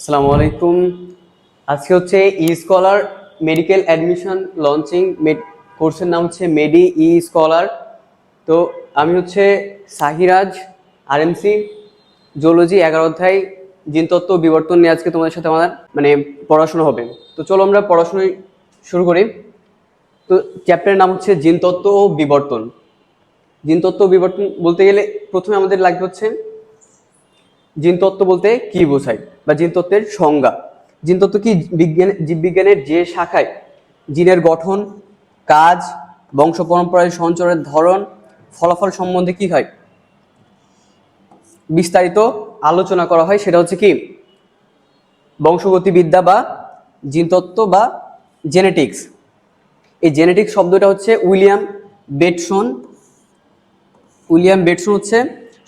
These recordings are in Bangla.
আসসালামু আলাইকুম। আজকে হচ্ছে ই স্কলার মেডিকেল অ্যাডমিশন লঞ্চিং কোর্সের নাম হচ্ছে মেডি ই স্কলার। তো আমি হচ্ছে সাহিরাজ, আরএমসি জুলজি 11 অধ্যায় জিনতত্ত্ব বিবর্তন নিয়ে আজকে তোমাদের সাথে আমার পড়াশোনা হবে। তো চলো আমরা পড়াশোনা শুরু করি। তো চ্যাপ্টারের নাম হচ্ছে জিনতত্ত্ব ও বিবর্তন। জিনতত্ত্ব ও বিবর্তন বলতে গেলে প্রথমে আমাদের লাগবে হচ্ছে জিনতত্ত্ব বলতে কি বোঝায় বা জিনতত্ত্বের সংজ্ঞা। জিনতত্ত্ব কি জীববিজ্ঞানের যে শাখায় জিনের গঠন, কাজ, বংশ পরম্পরায় সঞ্চারের ধরন, ফলাফল সম্বন্ধে কি হয় বিস্তারিত আলোচনা করা হয়, সেটা হচ্ছে কি বংশগতিবিদ্যা বা জিনতত্ত্ব বা জেনেটিক্স। এই জেনেটিক্স শব্দটা হচ্ছে উইলিয়াম বেটসন হচ্ছে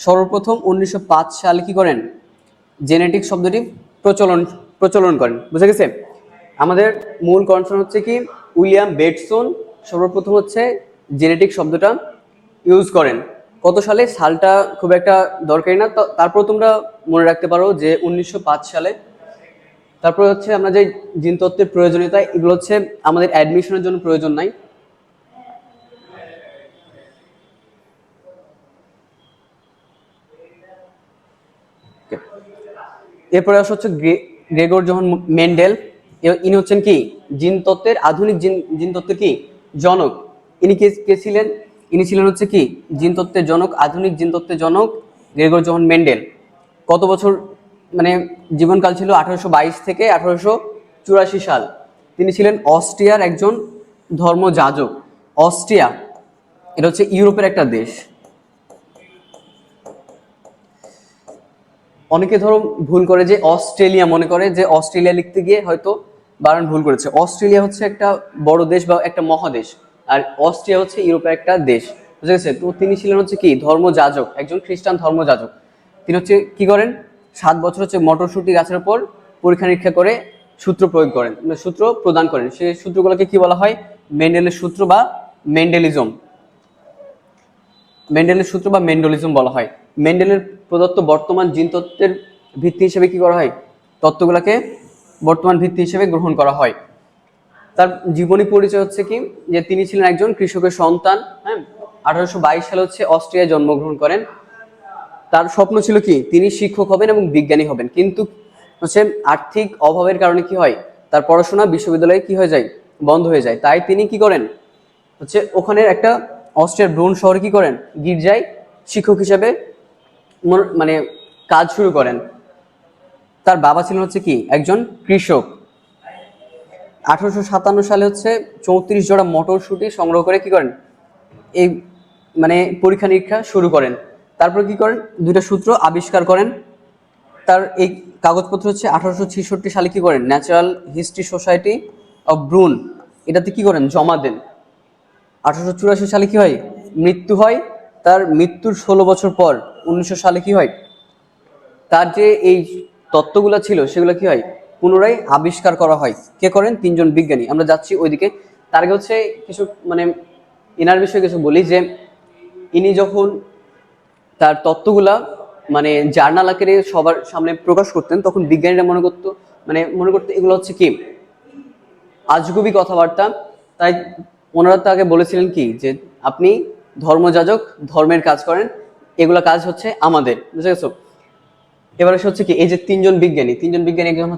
সর্বপ্রথম 1905 সালে কি করেন জেনেটিক্স শব্দটি প্রচলন করেন। বুঝা গেছে? আমাদের মূল কনসার্ন হচ্ছে কি উইলিয়াম বেটসন সর্বপ্রথম হচ্ছে জেনেটিক শব্দটা ইউজ করেন। কত সালে, সালটা খুব একটা দরকারি না, তারপর তোমরা মনে রাখতে পারো যে 1905 সালে। তারপর হচ্ছে আমরা যে জিনতত্ত্বের প্রয়োজনীয়তা, এগুলো হচ্ছে আমাদের অ্যাডমিশনের জন্য প্রয়োজন নাই। এরপরে আসা হচ্ছে গ্রেগর জোহান মেন্ডেল। ইনি হচ্ছেন কি জিনতত্ত্বের আধুনিক জিনতত্ত্বের কি জনক। ইনি কে ছিলেন? ইনি ছিলেন হচ্ছে কি জিনতত্ত্বের জনক, আধুনিক জিনতত্ত্বের জনক গ্রেগর জোহান মেন্ডেল। কত বছর জীবনকাল ছিল? 1822 থেকে 1884 সাল। তিনি ছিলেন অস্ট্রিয়ার একজন ধর্মযাজক। অস্ট্রিয়া এটা হচ্ছে ইউরোপের একটা দেশ। অনেকে ধরো ভুল করে যে অস্ট্রেলিয়া, মনে করে যে অস্ট্রেলিয়া লিখতে গিয়ে হয়তো বানান ভুল করেছে। অস্ট্রেলিয়া হচ্ছে একটা বড় দেশ বা একটা মহাদেশ, আর অস্ট্রিয়া হচ্ছে ইউরোপের একটা দেশ। বুঝা গেছে? তো তিনি ছিলেন হচ্ছে কি ধর্মযাজক, একজন খ্রিস্টান ধর্মযাজক। তিনি হচ্ছে কি করেন, 7 বছর হচ্ছে মটরশুঁটি গাছের উপর পরীক্ষা নিরীক্ষা করে সূত্র প্রয়োগ করেন, সূত্র প্রদান করেন। সেই সূত্রগুলোকে কি বলা হয়? মেন্ডেলের সূত্র বা মেন্ডেলিজম। মেন্ডেলের সূত্র বা মেন্ডেলিজম বলা হয়। মেন্ডেলের প্রদত্ত বর্তমান জিনতত্ত্বের ভিত্তি হিসেবে কি করা হয়? তত্ত্বগুলোকে বর্তমান ভিত্তি হিসেবে গ্রহণ করা হয়। তার জীবনী পরিচয় হচ্ছে কি যে তিনি ছিলেন একজন কৃষকের সন্তান। 1822 সালে হচ্ছে অস্ট্রিয়ায় জন্মগ্রহণ করেন। তার স্বপ্ন ছিল কি তিনি শিক্ষক হবেন এবং বিজ্ঞানী হবেন, কিন্তু হচ্ছে আর্থিক অভাবের কারণে কি হয়, তার পড়াশোনা বিশ্ববিদ্যালয়ে কি হয়ে যায়, বন্ধ হয়ে যায়। তাই তিনি কি করেন হচ্ছে ওখানে একটা অস্ট্রিয়ার ব্রুন শহরে কি করেন, গির্জায় শিক্ষক হিসেবে কাজ শুরু করেন। তার বাবা ছিলেন হচ্ছে কি একজন কৃষক। 1857 সালে হচ্ছে 34 জোড়া মটরশুঁটি সংগ্রহ করে কি করেন এই পরীক্ষা নিরীক্ষা শুরু করেন। তারপর কি করেন, দুইটা সূত্র আবিষ্কার করেন। তার এই কাগজপত্র হচ্ছে 1866 সালে কি করেন natural history society of Burne, এটাতে কি করেন জমা দেন। 1884 সালে কি হয়, মৃত্যু হয়। তার মৃত্যুর 16 বছর পর 1900 সালে কি হয়, তার যে এই তত্ত্বগুলো ছিল সেগুলো কি হয় পুনরায় আবিষ্কার করা হয়। কে করেন? 3 জন বিজ্ঞানী। আমরা যাচ্ছি ওইদিকে। তার আগে হচ্ছে কিছু এনার বিষয়ে কিছু বলি যে ইনি যখন তার তত্ত্বগুলা জার্নাল আকারে সবার সামনে প্রকাশ করতেন, তখন বিজ্ঞানীরা মনে করতো এগুলো হচ্ছে কি আজগুবি কথাবার্তা। তাই ওনারা তাকে বলেছিলেন কি যে আপনি ধর্মযাজক, ধর্মের কাজ করেন, এগুলা কাজ হচ্ছে আমাদের। বুঝে গেছো? এবার হচ্ছে কি এই যে 3 জন বিজ্ঞানী, একজন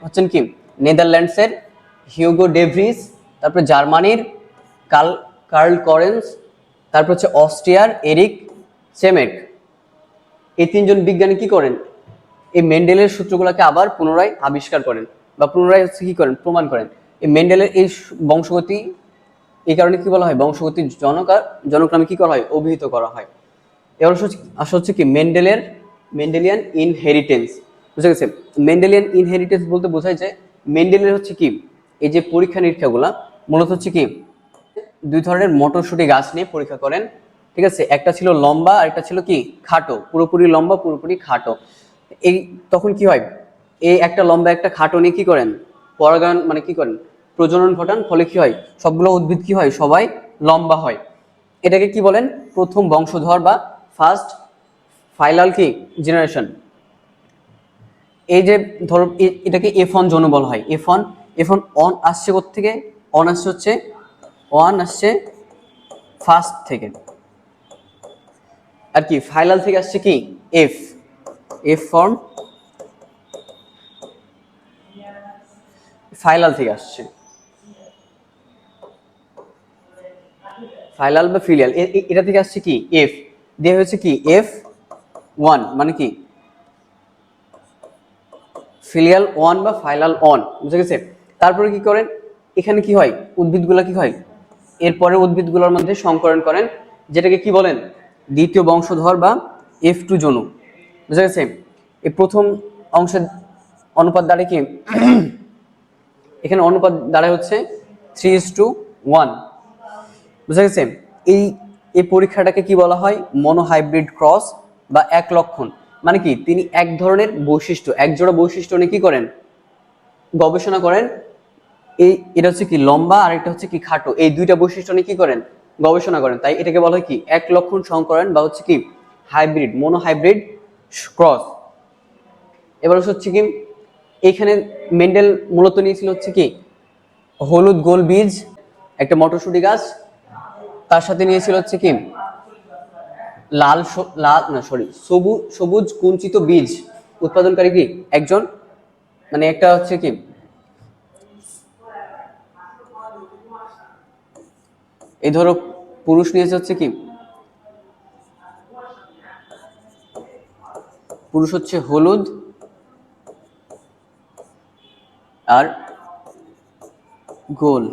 হচ্ছেন কি নেদারল্যান্ডসের হিউগো ডে ভ্রিস, তারপর জার্মানির কার্ল করেন্স, তারপর হচ্ছে অস্ট্রিয়ার এরিক সেমেক। এই 3 জন বিজ্ঞানী কি করেন, এই মেন্ডেলের সূত্রগুলোকে আবার পুনরায় আবিষ্কার করেন বা পুনরায় হচ্ছে কি করেন, প্রমাণ করেন। এই মেন্ডেলের এই বংশগতি, এই কারণে কি বলা হয়, বংশগতির জনক আর জনক নামে কি করা হয়, অভিহিত করা হয়। এবার আসা হচ্ছে কি মেন্ডেলিয়ান ইনহেরিটেন্স। বুঝা গেছে? মেন্ডেলিয়ান ইনহেরিটেন্স বলতে বোঝায় যে মেন্ডেলের হচ্ছে কি এই যে পরীক্ষা নিরীক্ষাগুলা মূলত হচ্ছে কি 2 ধরনের মটরশুঁটি গাছ নিয়ে পরীক্ষা করেন। ঠিক আছে? একটা ছিল লম্বা আর একটা ছিল কি খাটো, পুরোপুরি লম্বা পুরোপুরি খাটো। এই তখন কি হয়, এই একটা লম্বা একটা খাটো নিয়ে কি করেন পরাগায়ন কি করেন প্রজনন ঘটান। ফলে কি হয়, সবগুলো উদ্ভিদ কি হয়, সবাই লম্বা হয়। এটাকে কি বলেন, প্রথম বংশধর বা ফার্স্ট ফাইলাল কি জেনারেশন। এই যে ধরো এটাকে F1 যৌন বলা হয়। F1 অন আসছে কোত্থেকে? অন আসছে হচ্ছে ফার্স্ট থেকে, আর কি ফাইনাল থেকে আসছে কি এফ ফর্ম ফাইনাল থেকে আসছে, ফাইনাল বা ফিলিয়াল, এটা থেকে আসছে কি এফ, দিয়ে হচ্ছে কি F1 মানে কি ফিলিয়াল 1 বা ফাইনাল অন, বুঝে গেছে? তারপরে কি করেন, এখানে কি হয়, উদ্ভিদগুলা কি হয়, এরপরে উদ্ভিদগুলোর মধ্যে সংকরণ করেন, যেটাকে কি বলেন দ্বিতীয় বংশধর বা F2 যৌন, বুঝে গেছে? এই প্রথম অংশের অনুপাত দাঁড়ায় কি, এখানে অনুপাত দাঁড়ায় হচ্ছে 3:1, বুঝা গেছে? এই এই পরীক্ষাটাকে কি বলা হয়, মনোহাইব্রিড ক্রস বা এক লক্ষণ। মানে কি তিনি এক ধরনের বৈশিষ্ট্য, এক জোড়া বৈশিষ্ট্য নিয়ে কি করেন, গবেষণা করেন। এটা হচ্ছে কি লম্বা আর এটা হচ্ছে কি খাটো, এই দুইটা বৈশিষ্ট্য নিয়ে কি করেন, গবেষণা করেন। তাই এটাকে বলা হয় কি এক লক্ষণ সংকরণ বা হচ্ছে কি হাইব্রিড, মনোহাইব্রিড ক্রস। এবার হচ্ছে কি এখানে মেন্ডেল মূলত নিয়েছিল হচ্ছে কি হলুদ গোল বীজ, একটা মটরশুঁটি গাছ, তার সাথে নিয়েছিল হচ্ছে কি সবুজ কুঞ্চিত বীজ উৎপাদনকারী কি একজন, মানে একটা হচ্ছে কি এই ধরো পুরুষ নিয়েছে হচ্ছে কি, পুরুষ হচ্ছে হলুদ আর গোল,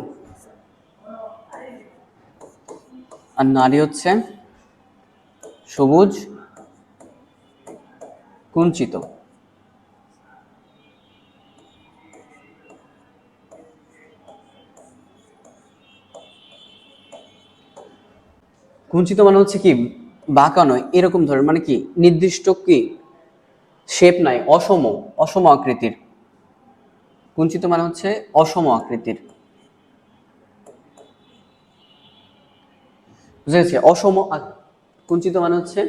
আর নারী হচ্ছে সবুজ কুঞ্চিত। কুঞ্চিত মানে হচ্ছে কি বাঁকা নয়, এরকম ধরনের, মানে কি নির্দিষ্ট কি শেপ নাই, অসম আকৃতির। কুঞ্চিত মানে হচ্ছে অসম আকৃতির, বুঝেছি? কুঞ্চিত মানে হচ্ছে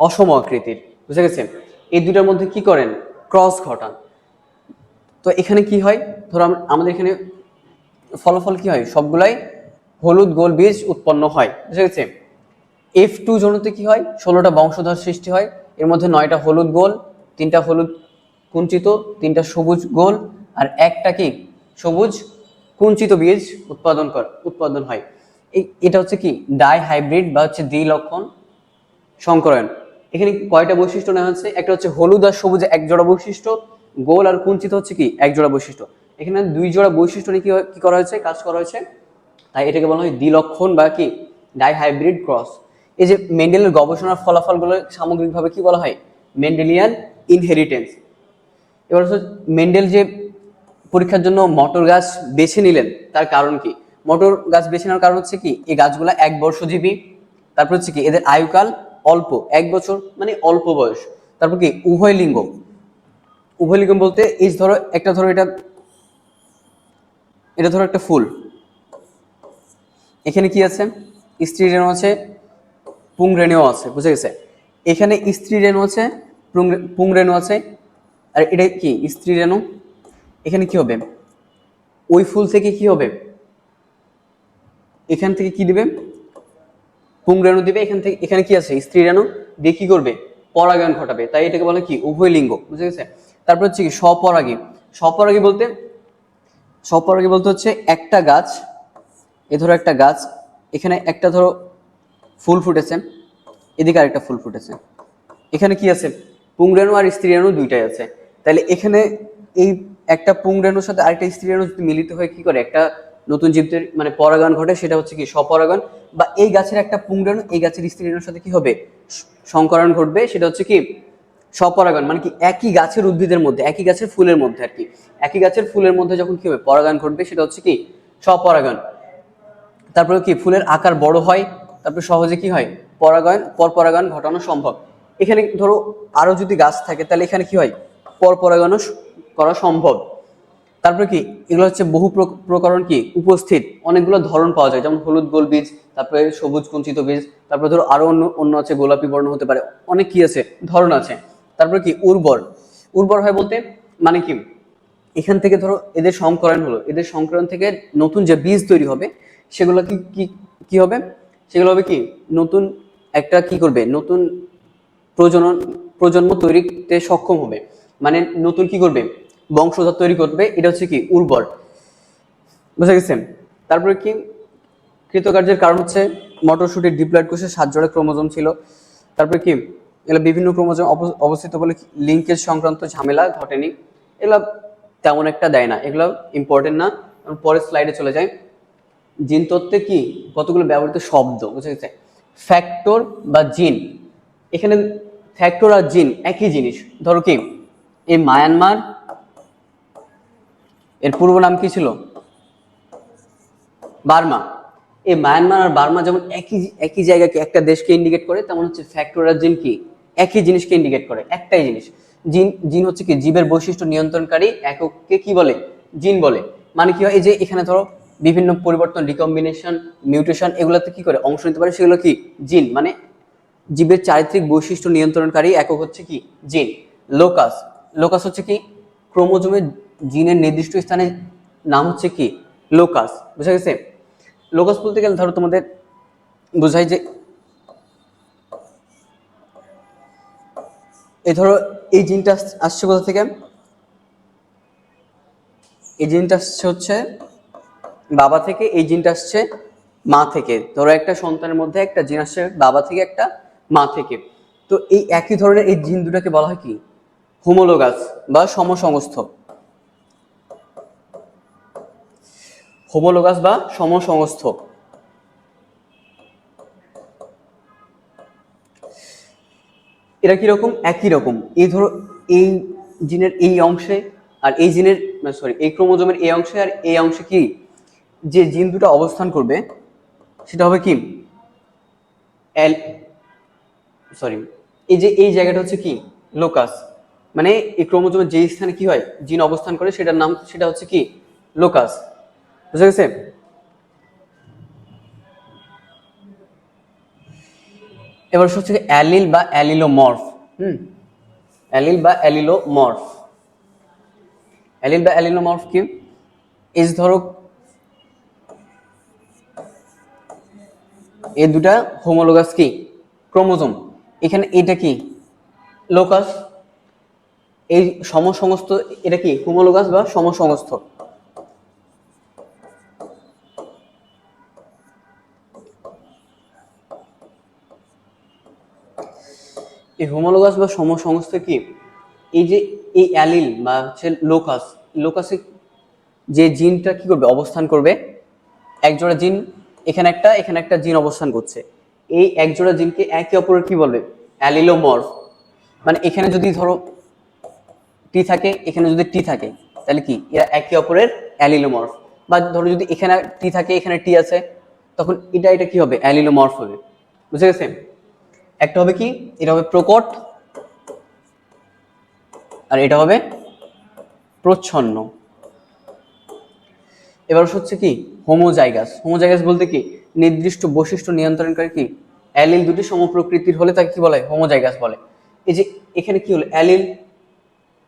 অসম আকৃতির, বুঝে গেছে? এই দুটার মধ্যে কি করেন, ক্রস ঘটান। তো এখানে কি হয়, ধরো আমাদের এখানে ফলাফল কি হয়, সবগুলাই হলুদ গোল বীজ উৎপন্ন হয়, বুঝে গেছে? F2 যৌনতে কি হয়, 16টা বংশধর সৃষ্টি হয়, এর মধ্যে 9টা হলুদ গোল, 3টা হলুদ কুঞ্চিত, 3টা সবুজ গোল, আর একটা কি সবুজ কুঞ্চিত বীজ উৎপাদন হয়। এটা হচ্ছে কি ডাই হাইব্রিড বা হচ্ছে দ্বিলক্ষণ সংকরণ। এখানে কয়টা বৈশিষ্ট্য নেওয়া হচ্ছে, একটা হচ্ছে হলুদ আর সবুজ এক জোড়া বৈশিষ্ট্য, গোল আর কুঞ্চিত হচ্ছে কি এক জোড়া বৈশিষ্ট্য। এখানে দুই জোড়া বৈশিষ্ট্য নিয়ে কি করা হয়েছে, কাজ করা হয়েছে, তাই এটাকে বলা হয় দ্বিলক্ষণ বা কি ডাই হাইব্রিড ক্রস। এই যে মেন্ডেলের গবেষণার ফলাফলগুলো সামগ্রিকভাবে কি বলা হয়, মেন্ডেলিয়ান ইনহেরিটেন্স। এবার হচ্ছে মেন্ডেল যে পরীক্ষার জন্য মটর গাছ বেছে নিলেন, তার কারণ কি, মটর গাছ বেছে নেওয়ার কারণ হচ্ছে কি এই গাছগুলা 1 বর্ষজীবী, তারপর হচ্ছে কি এদের আয়ুকাল অল্প, 1 বছর মানে অল্প বয়স, তারপর কি উভয় লিঙ্গ বলতে এই ধরো একটা, ধরো এটা ধরো একটা ফুল, এখানে কি আছে স্ত্রী রেণু আছে, পুংরেণুও আছে, বুঝে গেছে? এখানে স্ত্রী রেণু আছে, পুংরেণু আছে, আর এটা কি স্ত্রী রেণু। এখানে কি হবে, ওই ফুল থেকে কি হবে, এখান থেকে কি দিবে পুংরেণু দিবে, এখানে কি আছে স্ত্রী রেণু দিয়ে কি করবে, পরাগায়ন ঘটাবে, তাই এটাকে বলে কি উভয় লিঙ্গ, বুঝে গেছে? তারপর হচ্ছে কি স্বপরাগী বলতে হচ্ছে একটা গাছ, এ ধরো একটা গাছ, এখানে একটা ধরো ফুল ফুটেছে, এদিকে আরেকটা ফুল ফুটেছে, এখানে কি আছে পুংরেণু আর স্ত্রী রেণু দুইটাই আছে, তাহলে এখানে এই একটা পুংরেণুর সাথে আরেকটা স্ত্রী রেণু যদি মিলিত হয়ে কি করে একটা নতুন জীবদের মানে পরাগায়ন ঘটে, সেটা হচ্ছে কি স্বপরাগায়ন। বা এই গাছের একটা পুংরেণু এই গাছের স্ত্রী রেণুর সাথে কি হবে, সংকরণ ঘটবে, সেটা হচ্ছে কি স্বপরাগায়ন। মানে কি একই গাছের উদ্ভিদের মধ্যে, একই গাছের ফুলের মধ্যে আর কি, একই গাছের ফুলের মধ্যে যখন কি হবে পরাগায়ন ঘটবে, সেটা হচ্ছে কি স্বপরাগায়ন। তারপরে কি ফুলের আকার বড় হয়, তারপরে সহজে কি হয় পরপরাগায়ন ঘটানো সম্ভব। এখানে ধরো আরো যদি গাছ থাকে তাহলে এখানে কি হয় পরপরাগায়ন করা সম্ভব। তারপরে কি এগুলো হচ্ছে বহু প্রকরণ কি উপস্থিত, অনেকগুলো ধরন পাওয়া যায়, যেমন হলুদ গোল বীজ, তারপরে সবুজ কুঞ্চিত বীজ, তারপরে ধরো আরো অন্য অন্য আছে, গোলাপি বর্ণ হতে পারে, অনেক কি আছে ধরন আছে। তারপরে কি উর্বর, উর্বর হয় বলতে মানে কি এখান থেকে ধরো এদের সংকরণ হলো, এদের সংকরণ থেকে নতুন যে বীজ তৈরি হবে সেগুলো কি কি কি হবে, সেগুলো হবে কি নতুন একটা কি করবে, নতুন প্রজনন প্রজন্ম তৈরিতে সক্ষম হবে, মানে নতুন কি করবে বংশধর তৈরি করবে, এটা হচ্ছে কি উর্বর। বুঝা গেছে? তারপরে কি কৃতকার্যের কারণ হচ্ছে মটরশুটির ডিপ্লয়েড কোষে 7 জোড়া ক্রোমোজোম ছিল। তারপরে কি এগুলো বিভিন্ন ক্রোমোজোম অবস্থিত বলে লিঙ্কেজ সংক্রান্ত ঝামেলা ঘটেনি। এগুলো তেমন একটা দেয় না, এগুলো ইম্পর্টেন্ট না। পরের স্লাইডে চলে যায়। জিন তত্ত্বে কি কতগুলো ব্যবহৃত শব্দ, বুঝা গেছে? ফ্যাক্টর বা জিন, এখানে ফ্যাক্টর আর জিন একই জিনিস। ধরো কি এই মায়ানমার, এর পূর্ব নাম কি ছিল? বার্মা। এই মায়ানমার আর বার্মা যেমন একই একই জায়গাকে একটা দেশকে ইন্ডিকেট করে, তেমন হচ্ছে ফ্যাক্টর আর জিন কি একই জিনিসকে ইন্ডিকেট করে, একটাই জিনিস। জিন জিন হচ্ছে কি জীবের বৈশিষ্ট্য নিয়ন্ত্রণকারী একককে কি বলে? জিন বলে। মানে কি হয়, এই যে এখানে ধরো বিভিন্ন পরিবর্তন, রিকম্বিনেশন, মিউটেশন, এগুলোতে কি করে অংশ নিতে পারে, সেগুলো কি জিন। মানে জীবের চারিত্রিক বৈশিষ্ট্য নিয়ন্ত্রণকারী একক হচ্ছে কি জিন। লোকাস, লোকাস হচ্ছে কি ক্রোমোজোমের জিনের নির্দিষ্ট স্থানে নাম হচ্ছে কি লোকাস। বুঝা গেছে? লোকাস বলতে গেলে ধরো তোমাদের বোঝাই যে এই ধরো এই জিনটা আসছে কোথা থেকে, এই জিনটা আসছে হচ্ছে বাবা থেকে, এই জিনটা আসছে মা থেকে। ধরো একটা সন্তানের মধ্যে একটা জিন আসছে বাবা থেকে, একটা মা থেকে। তো এই একই ধরনের এই জিন দুটাকে বলা হয় কি হোমোলোগাস বা সমসংস্থ। হোমোলোগাস বা সমসংস্থ। এরা কিরকম? একই রকম। এই ধরো এই জিনের এই অংশে আর এই জিনের সরি এই ক্রোমোজোমের এই অংশে আর এই অংশে কি যে জিন দুটো অবস্থান করবে সেটা হবে কি এল সরি এই যে এই জায়গাটা হচ্ছে কি লোকাস। মানে এই ক্রোমোজোমের যে স্থানে কি হয় জিন অবস্থান করে সেটার নাম, সেটা হচ্ছে কি লোকাস। বুঝা গেছে? এবার হচ্ছে অ্যালিল বা অ্যালিলোমর্ফ। অ্যালিল বা অ্যালিলোমর্ফ। অ্যালিল বা অ্যালিলোমর্ফ কি? এই যে ধরো এই দুটা হোমোলোগাস কি ক্রোমোজোম, এখানে এটা কি লোকাস, এই সমসংস্থ এটা কি হোমোলোগাস বা সমসংস্থ। এই হোমোলোগাস বা সমসংস্থ কি এই যে এই অ্যালিল বা হচ্ছে লোকাস, লোকাসে যে জিনটা কি করবে অবস্থান করবে, একজোড়া জিন এখানে একটা জিন অবস্থান করছে, এই একজোড়া জিনকে একে অপরের কি বলবে অ্যালিলোমর্ফ। মানে এখানে যদি ধরো টি থাকে, এখানে যদি টি থাকে, তাহলে কি এরা একে অপরের অ্যালিলোমর্ফ। বা ধরো যদি এখানে টি থাকে, এখানে টি আছে, তখন এটা এটা কি হবে অ্যালিলোমর্ফ হবে। বুঝে গেছে? একটা হবে কি এটা হবে প্রকট, আর এটা হবে প্রচ্ছন্ন। এবার হচ্ছে কি হোমোজাইগাস। হোমোজাইগাস বলতে কি নির্দিষ্ট বৈশিষ্ট্য নিয়ন্ত্রণকারী কি অ্যালিল দুটি সমপ্রকৃতির হলে তাকে কি বলে হোমোজাইগাস বলে। এই যে এখানে কি হলো অ্যালিল,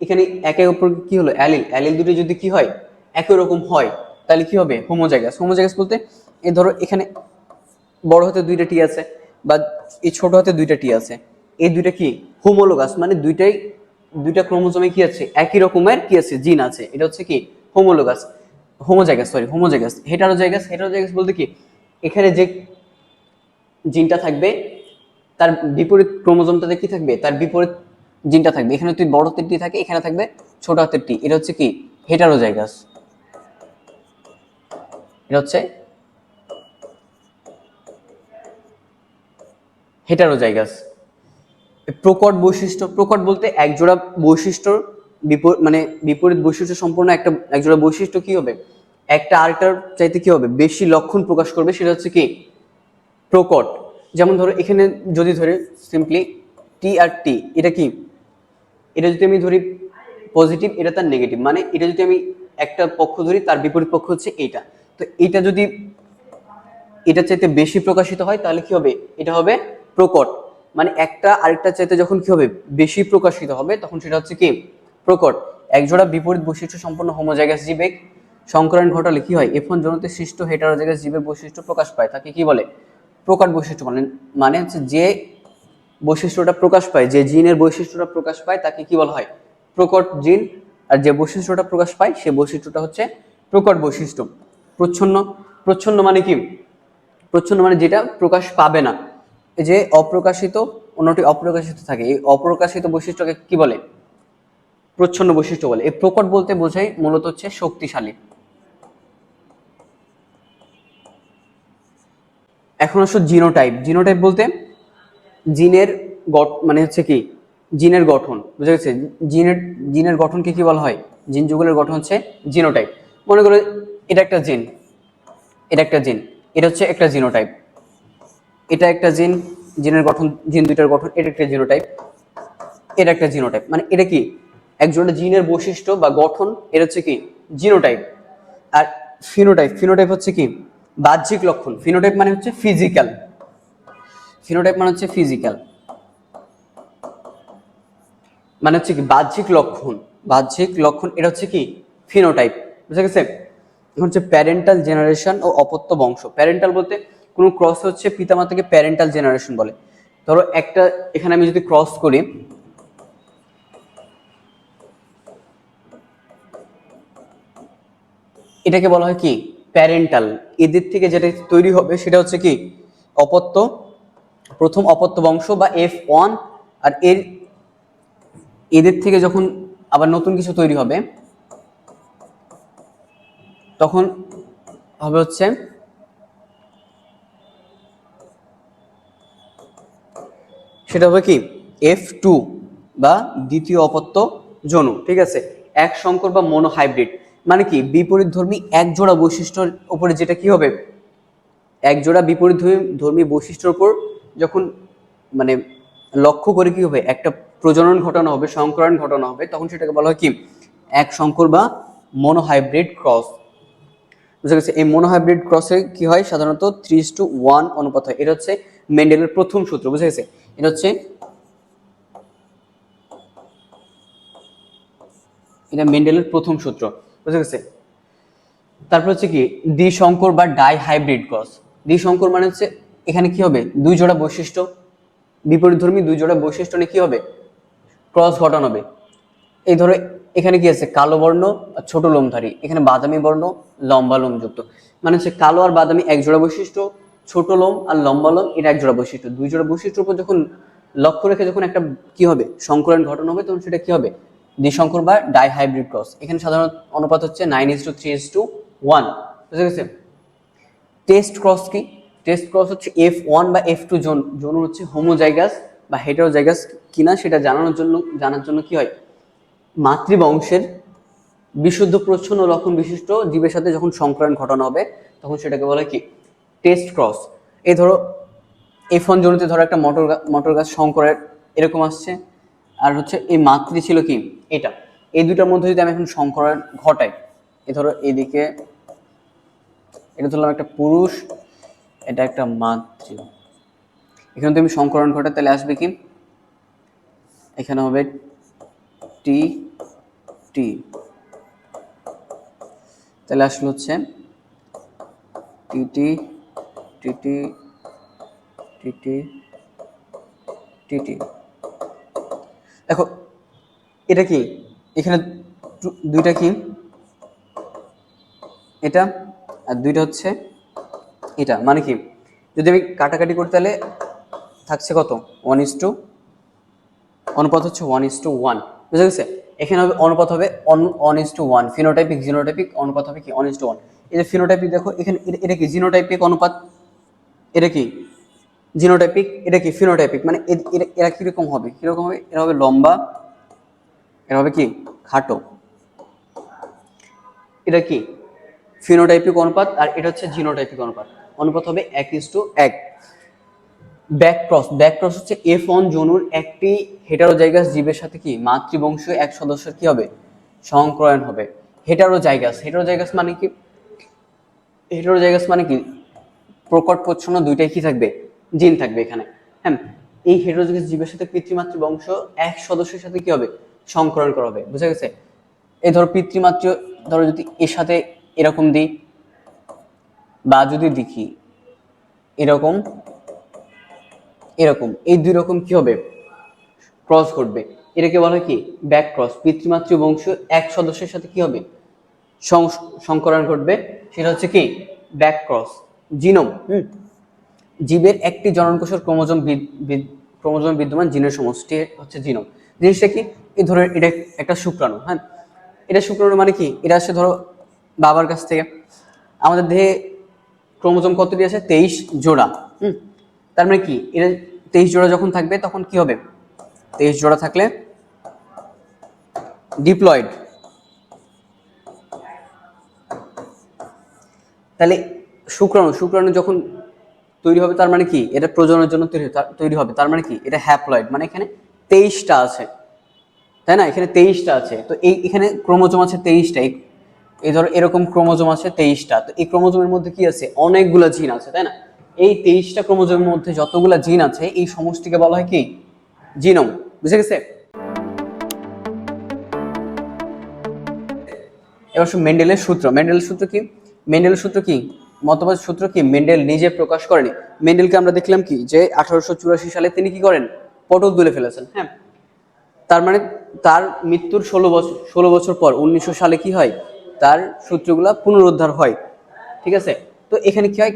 এখানে একে অপর কি হলো অ্যালিল, অ্যালিল দুটি যদি কি হয় একই রকম হয় তাহলে কি হবে হোমোজাইগাস। হোমোজাইগাস বলতে এই ধরো এখানে বড় হাতে দুইটা টি আছে বা এই ছোট হাতে দুইটা টি আছে, এই দুইটা কি হোমোলোগাস, মানে দুইটা ক্রোমোজোমে কি আছে একই রকমের কি আছে জিন আছে, এটা হচ্ছে কি হোমোলোগাস। হোমোজাইগাস। হেটারোজাইগাস বলতে কি এখানে যে জিনটা থাকবে তার বিপরীত ক্রোমোজোমটাতে কি থাকবে, তার বিপরীত জিনটা থাকবে। এখানে তুই বড় হাতের টি থাকে, এখানে থাকবে ছোট হাতের টি, এটা হচ্ছে কি হেটারোজাইগাস। এটা হচ্ছে হেটারোজাইগাস। প্রকট বৈশিষ্ট্য, প্রকট বলতে একজোড়া বৈশিষ্ট্যর মানে বিপরীত বৈশিষ্ট্য সম্পূর্ণ একটা একজোড়া বৈশিষ্ট্য কি হবে একটা আরেকটার চাইতে কি হবে বেশি লক্ষণ প্রকাশ করবে, সেটা হচ্ছে কি প্রকট। যেমন ধরো এখানে যদি ধরে সিম্পলি টি আর টি, এটা কি এটা যদি আমি ধরি পজিটিভ, এটা তার নেগেটিভ, মানে এটা যদি আমি একটা পক্ষ ধরি, তার বিপরীত পক্ষ হচ্ছে এইটা। তো এটা যদি এটা চাইতে বেশি প্রকাশিত হয় তাহলে কি হবে, এটা হবে প্রকট। মানে একটা আরেকটা চাইতে যখন কি হবে বেশি প্রকাশিত হবে তখন সেটা হচ্ছে কি প্রকট। একজোড়া বিপরীত বৈশিষ্ট্য সম্পন্ন হোমোজাইগাস জীবে সংকরণ ঘটালে কি হয়, F1 জনুতে সৃষ্ট হেটারোজাইগাস জীবের বৈশিষ্ট্য প্রকাশ পায়, তাকে কি বলে, প্রকট বৈশিষ্ট্য বলেন। মানে হচ্ছে যে বৈশিষ্ট্যটা প্রকাশ পায়, যে জিনের বৈশিষ্ট্যটা প্রকাশ পায় তাকে কি বলা হয়, প্রকট জিন। আর যে বৈশিষ্ট্যটা প্রকাশ পায় সে বৈশিষ্ট্যটা হচ্ছে প্রকট বৈশিষ্ট্য। প্রচ্ছন্ন, প্রচ্ছন্ন মানে কি, প্রচ্ছন্ন মানে যেটা প্রকাশ পাবে না। এই যে অপ্রকাশিত, অন্যটি অপ্রকাশিত থাকে, এই অপ্রকাশিত বৈশিষ্ট্যকে কি বলে, প্রচ্ছন্ন বৈশিষ্ট্য বলে। এই প্রকট বলতে বোঝায় মূলত হচ্ছে শক্তিশালী। এখন আসো জিনোটাইপ। জিনোটাইপ বলতে জিনের মানে হচ্ছে কি জিনের গঠন, বুঝা গেছে। জিনের জিনের গঠনকে কি বলা হয়, জিন যুগলের গঠন হচ্ছে জিনোটাইপ। মনে করো এটা একটা জিন, এটা একটা জিন, এটা হচ্ছে একটা জিনোটাইপ। এটা একটা জিন, জিনের গঠন, জিন দুইটার গঠন, এটা একটা জিনোটাইপ, এটা একটা জিনোটাইপ। মানে এটা কি একজোড়া জিনের বৈশিষ্ট্য বা গঠন, এটা হচ্ছে কি জিনোটাইপ। আর ফিনোটাইপ, ফিনোটাইপ হচ্ছে কি বাহ্যিক লক্ষণ। ফিনোটাইপ মানে হচ্ছে ফিজিক্যাল, ফিনোটাইপ মানে হচ্ছে ফিজিক্যাল, মানে হচ্ছে কি বাহ্যিক লক্ষণ, বাহ্যিক লক্ষণ, এটা হচ্ছে কি ফিনোটাইপ, বুঝা গেছে। এখন হচ্ছে প্যারেন্টাল জেনারেশন ও অপত্য বংশ। প্যারেন্টাল বলতে কোনো ক্রস হচ্ছে পিতামাতাকে প্যারেন্টাল জেনারেশন বলে। ধরো একটা, এখানে আমি যদি ক্রস করি, এটাকে বলা হয় কি প্যারেন্টাল। এদের থেকে যেটা তৈরি হবে সেটা হচ্ছে কি অপত্য, প্রথম অপত্য বংশ বা F1। আর এদের থেকে যখন আবার নতুন কিছু তৈরি হবে তখন হবে হচ্ছে সেটা হবে কি F2 বা দ্বিতীয় অপত্য জনু, ঠিক আছে। এক সংকর বা মনোহাইব্রিড মানে কি বিপরীতধর্মী এক জোড়া বৈশিষ্ট্যের উপরে যেটা কি হবে, এক জোড়া বিপরীত ধর্মী বৈশিষ্ট্যের উপর যখন মানে লক্ষ্য করে কি হবে একটা প্রজনন ঘটানো হবে, সংকরণ ঘটানো হবে, তখন সেটাকে বলা হয় কি এক সংকর বা মনোহাইব্রিড ক্রস, বুঝা গেছে। এই মনোহাইব্রিড ক্রসে কি হয় সাধারণত 3:1 অনুপাত হয়। এটা হচ্ছে মেন্ডেলের প্রথম সূত্র, বুঝা গেছে। এটা হচ্ছে, এটা মেন্ডেলের প্রথম সূত্র, বুঝা গেছে। তারপর হচ্ছে কি দ্বিসংকর বা ডাই হাইব্রিড ক্রস। দ্বিসংকর মানে হচ্ছে এখানে কি হবে দুই জোড়া বৈশিষ্ট্য, বিপরীতধর্মী দুই জোড়া বৈশিষ্ট্য নিয়ে কি হবে ক্রস ঘটানো হবে। এই ধরো এখানে কি আছে কালো বর্ণ আর ছোট লোমধারী, এখানে বাদামি বর্ণ লম্বা লোম যুক্ত। মানে হচ্ছে কালো আর বাদামি এক জোড়া বৈশিষ্ট্য, ছোট লোম আর লম্বা লোম এটা এক জোড়া বৈশিষ্ট্য। দুই জোড়া বৈশিষ্ট্যের উপর যখন লক্ষ্য রেখে যখন একটা কি হবে সংকরণ ঘটনা হবে তখন সেটা কি হবে দ্বিসংকর বা ডাই হাইব্রিড ক্রস। এখানে সাধারণ অনুপাত হচ্ছে 9:3:1, বুঝা গেছে। টেস্ট ক্রস কি, টেস্ট ক্রস হচ্ছে F1 বা F2 জোন হচ্ছে হোমোজাইগাস বা হেটারোজাইগাস কিনা সেটা জানার জন্য কি হয় মাতৃবংশের বিশুদ্ধ প্রচ্ছন্ন লক্ষণ বিশিষ্ট জীবের সাথে যখন সংকরণ ঘটানো হবে তখন সেটাকে বলা হয় কি টেস্ট ক্রস। এই ধরো F1 জনিতে ধরো একটা মটর গাছ সংকরের এরকম আসছে, আর হচ্ছে এই মাতৃ ছিল কি এটা, এই দুটার মধ্যে যদি আমি এখন সংকরণ ঘটাই, এ ধরো এইদিকে এটা ধরলাম একটা পুরুষ, এটা একটা মাতৃ, এখানে তুমি সংকরণ ঘটাই তাহলে আসবে কি এখানে হবে টি টি, তাহলে আসলে হচ্ছে টিটি টিটি টিটি টিটি। দেখো এটা কি এখানে দুইটা কি এটা আর দুইটা হচ্ছে এটা, মানে কি যদি আমি কাটাকাটি করি তাহলে থাকছে কত 1:, অনুপাত হচ্ছে 1:1, বুঝা গেছে। এখানে হবে অনুপাত হবে 1:1, ফিনোটাইপিক জিনোটাইপিক অনুপাত হবে কি 1:1। এই যে ফিনোটাইপিক দেখো এখানে এটা কি জিনোটাইপিক অনুপাত, এটা কি জিনোটাইপিক, এটা কি ফিনোটাইপিক, মানে এরা কিরকম হবে এরা হবে লম্বা, এরা হবে কি খাটো। এটা কি ফিনোটাইপিক অনুপাত আর এটা হচ্ছে জিনোটাইপিক অনুপাত, অনুপাত হবে 1:1। ব্যাক ক্রস, ব্যাক ক্রস হচ্ছে F1 জনুর একটি হেটারোজাইগাস জীবের সাথে কি মাতৃবংশীয় এক সদস্যের কি হবে সংক্রয়ণ হবে। হেটারোজাইগাস। হেটারোজাইগাস মানে কি? হেটারোজাইগাস মানে কি? প্রকট প্রচ্ছন্ন দুইটাই কি থাকবে? জিন থাকবে এখানে। হ্যাঁ, এই হেটারোজাইগাস জীবের সাথে পিতৃমাতৃ বংশ এক সদস্যের সাথে কি হবে? সংকরণ করা হবে। বুঝা গেছে? এই ধরো পিতৃমাতৃ, ধরো যদি এর সাথে এরকম দিই, বা যদি দেখি এরকম এরকম, এই দুই রকম কি হবে? ক্রস ঘটবে। এটাকে বলা হয় কি? Back cross. পিতৃমাতৃ বংশ এক সদস্যের সাথে কি হবে? সংকরণ ঘটবে, সেটা হচ্ছে কি? Back cross. জিনোম, জীবের একটি জননকোষের ক্রোমোজোম বিদ্যমান জিনের সমষ্টি হচ্ছে জিনোম। জিনিসটা কি? এই ধরো এটা একটা শুক্রাণু। হ্যাঁ, এটা শুক্রাণু মানে কি? এটা আসছে ধরো বাবার কাছ থেকে। আমাদের দেহে ক্রোমোজোম কতটি আছে? 23 জোড়া। তার মানে কি? এটা 23 জোড়া যখন থাকবে তখন কি হবে? 23 জোড়া থাকলে ডিপ্লয়েড। তাহলে শুক্রাণু যখন তৈরি হবে, তার মানে কি? এটা প্রজননের জন্য তৈরি হবে। তার মানে কি? এটা হ্যাপ্লয়েড, মানে এখানে 23টা আছে, তাই না? এখানে 23টা আছে। তো এখানে ক্রোমোজোম আছে 23টা। এই ধরো এরকম ক্রোমোজোম আছে 23টা। তো এই ক্রোমোজোমের মধ্যে কি আছে? অনেকগুলা জিন আছে, তাই না? এই 23টা ক্রোমোজোমের মধ্যে যতগুলা জিন আছে, এই সমষ্টিকে বলা হয় কি? জিনোম। বুঝে গেছে? এবার মেন্ডেলের সূত্র। মেন্ডেলের সূত্র কি? মেন্ডেলের সূত্র কি? মতবাদ সূত্র কি? মেন্ডেল নিজে প্রকাশ করেনি। মেন্ডেলকে আমরা দেখলাম কি, যে 1884 সালে তিনি কি করেন? পটল তুলে ফেলেছেন। হ্যাঁ, তার মানে তার মৃত্যুর 16 বছর পর 1900 সালে কি হয়? তার সূত্রগুলা পুনরুদ্ধার হয়। ঠিক আছে? তো এখানে কি হয়?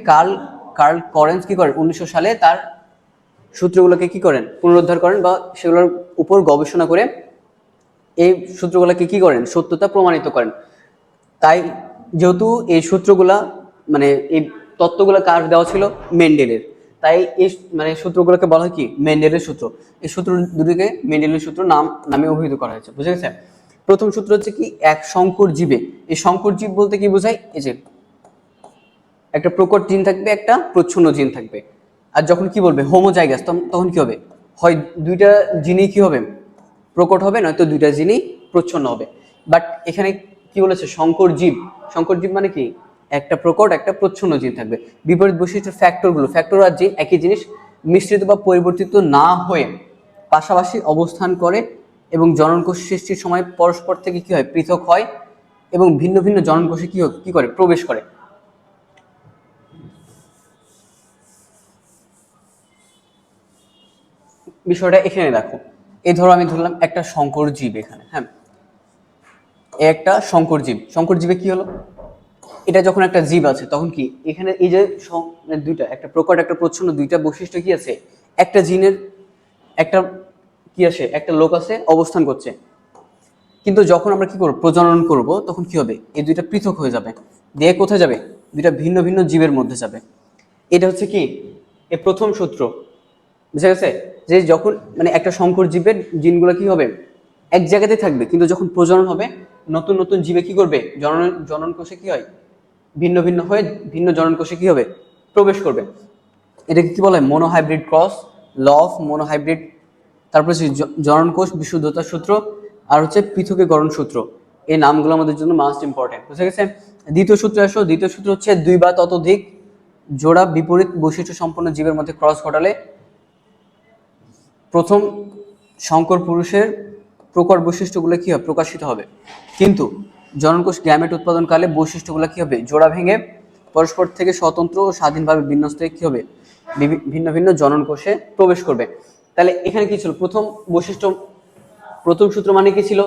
কার্ল করেন্স কি করেন? 1900 সালে তার সূত্রগুলোকে কি করেন? পুনরুদ্ধার করেন, বা সেগুলোর উপর গবেষণা করে এই সূত্রগুলোকে কি করেন? সত্যতা প্রমাণিত করেন। তাই যেহেতু এই সূত্রগুলা, মানে এই তত্ত্বগুলো কার দেওয়া ছিল? মেন্ডেলের। তাই এই মানে সূত্রগুলোকে বলা হয় কি? মেন্ডেলের সূত্র। এই সূত্র দুটিকে মেন্ডেলের সূত্র নামে অভিহিত করা হয়েছে। বুঝে গেছে? প্রথম সূত্র হচ্ছে কি? এক সংকর জীবে। এই সংকর জীব বলতে কি বোঝায়? এই যে একটা প্রকট জিন থাকবে, একটা প্রচ্ছন্ন জিন থাকবে। আর যখন কি বলবে হোমোজাইগাস, তখন কি হবে? হয় দুইটা জিনই কি হবে? প্রকট হবে, নয়তো দুইটা জিনই প্রচ্ছন্ন হবে। বাট এখানে কি বলেছে? সংকর জীব। সংকর জীব মানে কি? একটা প্রকট, একটা প্রচ্ছন্ন জিন থাকবে। বিপরীত বৈশিষ্ট্যের ফ্যাক্টর আর জিন একই জিনিস মিশ্রিত বা পরিবর্তিত না হয়ে পাশাপাশি অবস্থান করে এবং জননকোষ সৃষ্টির সময় পরস্পর থেকে কি হয়? পৃথক হয় এবং ভিন্ন ভিন্ন জননকোষে কি করে? প্রবেশ করে। বিষয়টা এখানে দেখো। এই ধরো আমি ধরলাম একটা সংকর জীব এখানে। হ্যাঁ, একটা সংকর জীব। সংকর জীবে কি হলো? এটা যখন একটা জীব আছে, তখন কি এখানে এই যে দুইটা, একটা প্রকট একটা প্রচ্ছন্ন, দুইটা বৈশিষ্ট্য কি আছে? একটা জিনের একটা কি আছে? একটা লোক আছে, অবস্থান করছে। কিন্তু যখন আমরা কি করব? প্রজনন করব, তখন কি হবে? এই দুইটা পৃথক হয়ে যাবে, দিয়ে কোথায় যাবে? দুইটা ভিন্ন ভিন্ন জীবের মধ্যে যাবে। এটা হচ্ছে কি? এর প্রথম সূত্র। বুঝা গেছে? যে যখন মানে একটা সংকর জীবের জিনগুলো কি হবে? এক জায়গাতে থাকবে, কিন্তু যখন প্রজনন হবে, নতুন নতুন জীবে কি করবে? জনন কোষে কি হয়? ভিন্ন ভিন্ন হয়ে ভিন্ন জনন কোষে কি হবে? প্রবেশ করবে। এটাকে কি বলা হয়? Monohybrid cross, law of monohybrid. তারপরে জনন কোষ বিশুদ্ধতার সূত্র, আর হচ্ছে পৃথকীকরণ সূত্র। এই নামগুলো আমাদের জন্য মাস্ট ইম্পর্টেন্ট। বুঝে গেছে? দ্বিতীয় সূত্রে আসো। দ্বিতীয় সূত্র হচ্ছে দুই বা ততোধিক জোড়া বিপরীত বৈশিষ্ট্য সম্পন্ন জীবের মধ্যে ক্রস ঘটালে প্রথম সংকর পুরুষের প্রকট বৈশিষ্ট্যগুলো কি হবে? প্রকাশিত হবে। কিন্তু জননকোষ গ্যামেট উৎপাদনকালে বৈশিষ্ট্যগুলো কি হবে? জোড়া ভেঙে পরস্পর থেকে স্বতন্ত্র ও স্বাধীনভাবে বিন্যস্ত হয়ে কি হবে? ভিন্ন ভিন্ন জননকোষে প্রবেশ করবে। তাহলে এখানে কি ছিল? প্রথম সূত্র মানে কি ছিল?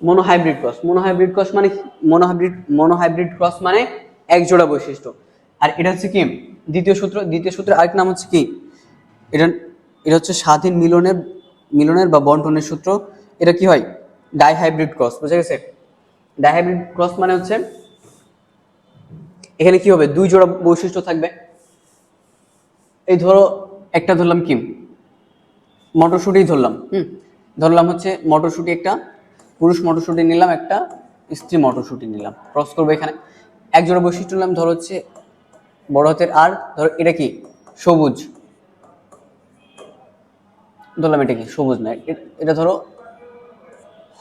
Monohybrid cross. মনোহাইব্রিড ক্রস মানে এক জোড়া বৈশিষ্ট্য। আর এটা হচ্ছে কি? দ্বিতীয় সূত্রের আরেক নাম হচ্ছে কি? এটা এটা হচ্ছে স্বাধীন মিলনের বা বন্টনের সূত্র। এটা কি হয়? Dihybrid cross. বুঝা গেছে? ডাইহাইব্রিড ক্রস মানে হচ্ছে এখানে কি হবে? দুই জোড়া বৈশিষ্ট্য থাকবে। এই ধরো একটা ধরলাম কি? মটরশুঁটি ধরলাম। ধরলাম হচ্ছে মটরশুঁটি, একটা পুরুষ মটরশুঁটি নিলাম, একটা স্ত্রী মটরশুঁটি নিলাম, ক্রস করবো। এখানে এক জোড়া বৈশিষ্ট্য নিলাম, ধরো হচ্ছে বড় হাতের আর। ধরো এটা কি? সবুজ। ধরলাম এটা কি? সবুজ না, এটা ধরো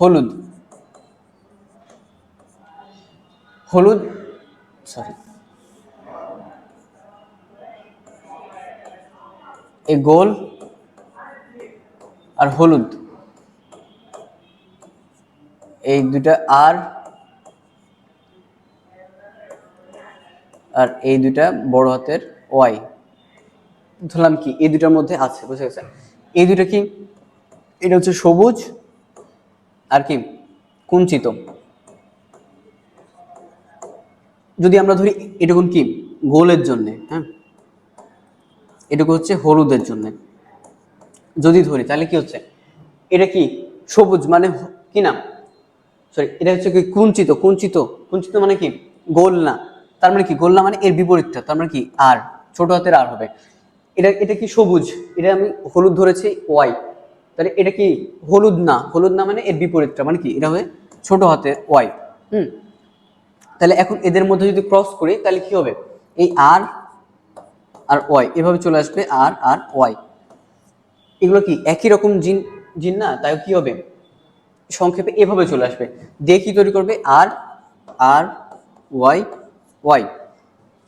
হলুদ। হলুদ, সরি, এই গোল আর হলুদ, এই দুটা আর আর এই দুটা বড় হাতের ওয়াই, ধরলাম কি এই দুটার মধ্যে আছে, বুঝে গেছে? এই দুটা কি, এটা হচ্ছে সবুজ আর কি কুঞ্চিত। যদি আমরা ধরি এটুকুন কি গোলের জন্য, হ্যাঁ, এটুকু হচ্ছে হলুদের জন্য যদি ধরি, তাহলে কি হচ্ছে, এটা কি সবুজ মানে কি না, সরি, এটা হচ্ছে কি কুঞ্চিত, কুঞ্চিত, কুঞ্চিত মানে কি গোল না, তার মানে কি গোল না মানে এর বিপরীতটা, তার মানে কি আর, ছোট হাতের আর হবে। এটা এটা কি সবুজ, এটা আমি হলুদ ধরেছি ওয়াই, তাহলে এটা কি হলুদ না, হলুদ না মানে এর বিপরীতটা মানে কি এটা হবে ছোট হাতের ওয়াই। হুম, তাহলে এখন এদের মধ্যে যদি ক্রস করি তাহলে কি হবে, এই আর আর ওয়াই এভাবে চলে আসবে, আর আর ওয়াই, এগুলো কি একই রকম জিন, জিন না, তাই কি হবে সংক্ষেপে এভাবে চলে আসবে, দিয়ে কি তৈরি করবে, আর আর ওয়াই ওয়াই।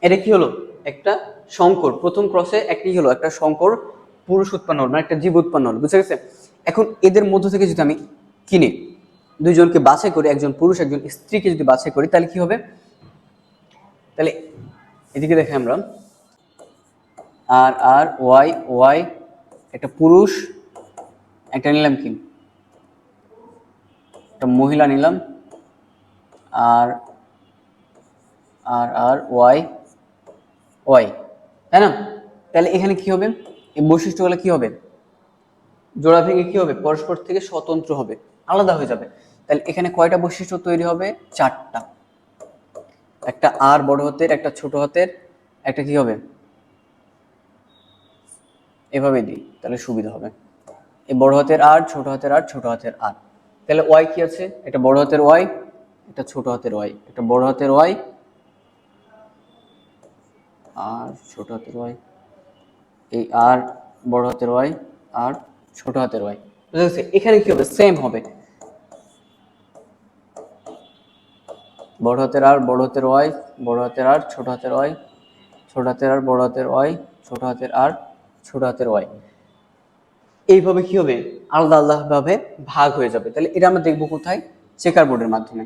এটা কি হলো একটা সংকর, প্রথম ক্রসে একটি হলো একটা সংকর পুরুষ উৎপন্ন হলো, মানে একটা জীব উৎপন্ন হলো, বুঝে গেছে? এখন এদের মধ্য থেকে যদি আমি কিনে দুইজনকে বাছাই করি, একজন পুরুষ একজন স্ত্রীকে যদি বাছাই করি তাহলে কি হবে, তাহলে এদিকে দেখে আমরা আর আর ওয়াই ওয়াই, একটা পুরুষ, একটা নিলাম কি একটা মহিলা নিলাম, আর আর আর ওয়াই ওয়াই, তাই না? তাহলে এখানে কি হবে, এই বৈশিষ্ট্যগুলো কি হবে, জোড়া ভেঙে কি হবে, পরস্পর থেকে স্বতন্ত্র হবে, আলাদা হয়ে যাবে। তাহলে এখানে কয়টা বৈশিষ্ট্য তৈরি হবে, চারটা, একটা আর বড় হাতের, একটা ছোট হাতের, একটা কি হবে, এভাবে দিই তাহলে সুবিধা হবে, এই বড় হাতের আর, ছোট হাতের আর, ছোট হাতের আর। তাহলে ওয়াই কি আছে, এটা বড় হাতের ওয়াই, এটা ছোট হাতের ওয়াই, এটা বড় হাতের ওয়াই আর ছোট হাতের ওয়াই, এই আর বড় হাতের ওয়াই আর ছোট হাতের ওয়াই, বুঝা গেছে? এখানে কি হবে, সেম হবে, বড় হাতের আর বড় হাতের ওয়াই, বড় হাতের আর ছোট হাতের ওয়াই, ছোট হাতের আর বড় হাতের ওয়াই, ছোট হাতের আর ছোট হাতের ওয়াই, এইভাবে কি হবে, আলাদা আলাদা ভাবে ভাগ হয়ে যাবে। তাহলে এটা আমরা দেখবো কোথায়, চেকার বোর্ডের মাধ্যমে।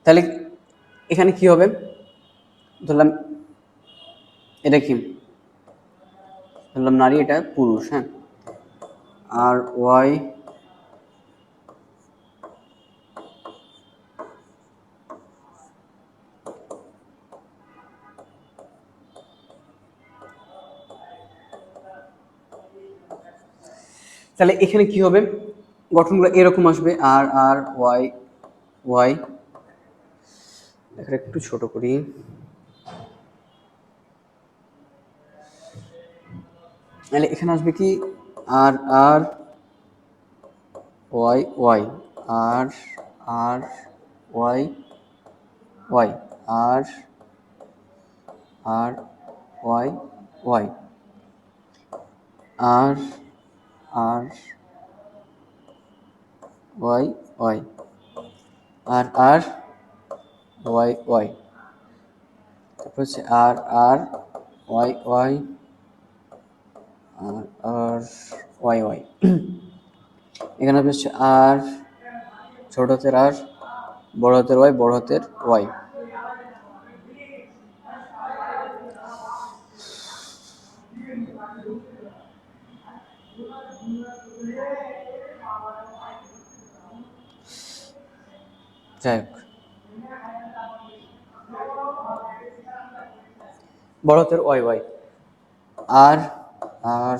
তাহলে এখানে কি হবে, ধরলাম এটা কি, ধরলাম নারী, এটা পুরুষ, হ্যাঁ, আর ওয়াই তাহলে এখানে কি হবে, গঠনগুলো এরকম আসবে, আর আর ওয়াই ওয়াই, এখানে একটু ছোট করি, তাহলে এখানে আসবে কি আর আর ওয়াই ওয়াই, আর আর ওয়াই ওয়াই, আর আর ওয়াই ওয়াই, আর আর ওয়াই ওয়াই, আর আর ওয়াই ওয়াই, তারপর হচ্ছে আর আর ওয়াই ওয়াই, আর আর ওয়াই ওয়াই, এখানে হচ্ছে আর ছোট হাতের আর, বড় হাতের ওয়াই, বড় হাতের ওয়াই। যাই হোক, বড় হাতের ওয়াই ওয়াই, আর আর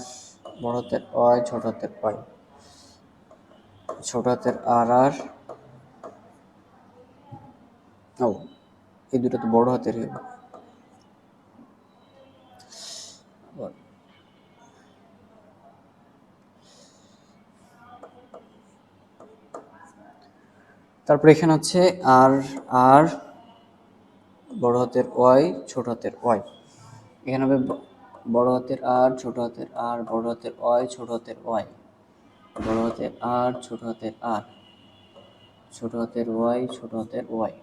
বড় হাতের ওয়াই, ছোট হাতের ওয়াই, ছোট হাতের আর আর, ও এই দুটো তো বড় হাতের হলো, তারপরে এখানে হচ্ছে আর আর বড় হাতের ওয়াই ছোট হাতের ওয়াই, এখানে হবে বড় হাতের আর ছোট হাতের আর, বড় হাতের ওয়াই ছোট হাতের ওয়াই, বড় হাতের আর ছোট হাতের আর, ছোট হাতের ওয়াই ছোট হাতের ওয়াই,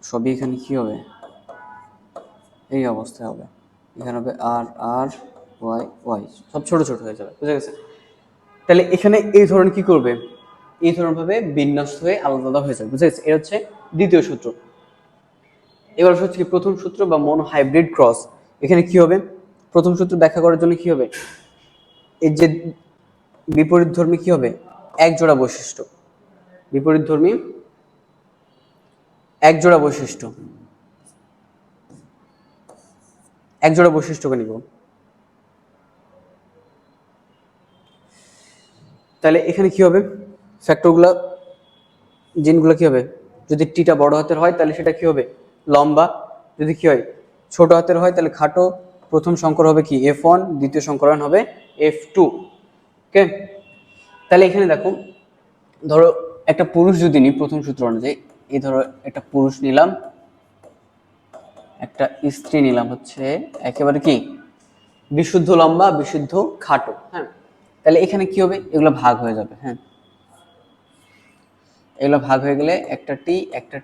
সবই এখানে কি হবে, এই অবস্থায় হবে। এখানে হবে আর আর ওয়াই ওয়াই, সব ছোট ছোট হয়ে যাবে, বুঝে গেছে? তাহলে এখানে এই ধরনের কি করবে, এই ধরনভাবে বিন্যাস হয়ে আলাদা আলাদা হয়ে যাবে, বুঝে গেছে? এটা হচ্ছে দ্বিতীয় সূত্র। এবার হচ্ছে কি প্রথম সূত্র বা মনো হাইব্রিড ক্রস। এখানে কি হবে, প্রথম সূত্র ব্যাখ্যা করার জন্য কি হবে, এই যে বিপরীতধর্মী কি হবে, এক জোড়া বৈশিষ্ট্য, বিপরীতধর্মী এক জোড়া বৈশিষ্ট্য, এক জোড়া বৈশিষ্ট্যকে নিব। তাহলে এখানে কি হবে, ফ্যাক্টরগুলো জিনগুলো কি হবে, যদি টিটা বড় হাতের হয় তাহলে সেটা কি হবে, লম্বা, যদি কি হয় ছোট হাতের হয় তাহলে খাটো। প্রথম সংকর হবে কি F1, দ্বিতীয় সংকরণ হবে F2। ওকে, তাহলে এখানে দেখো, ধরো একটা পুরুষ যদি নিই প্রথম সূত্র অনুযায়ী, এই ধরো একটা পুরুষ নিলাম, একটা স্ত্রী নিলাম, হচ্ছে একেবারে কি বিশুদ্ধ লম্বা বিশুদ্ধ খাটো। হ্যাঁ, তাহলে এখানে কি হবে, এগুলো ভাগ হয়ে যাবে। হ্যাঁ, এগুলো ভাগ হয়ে গেলে একটা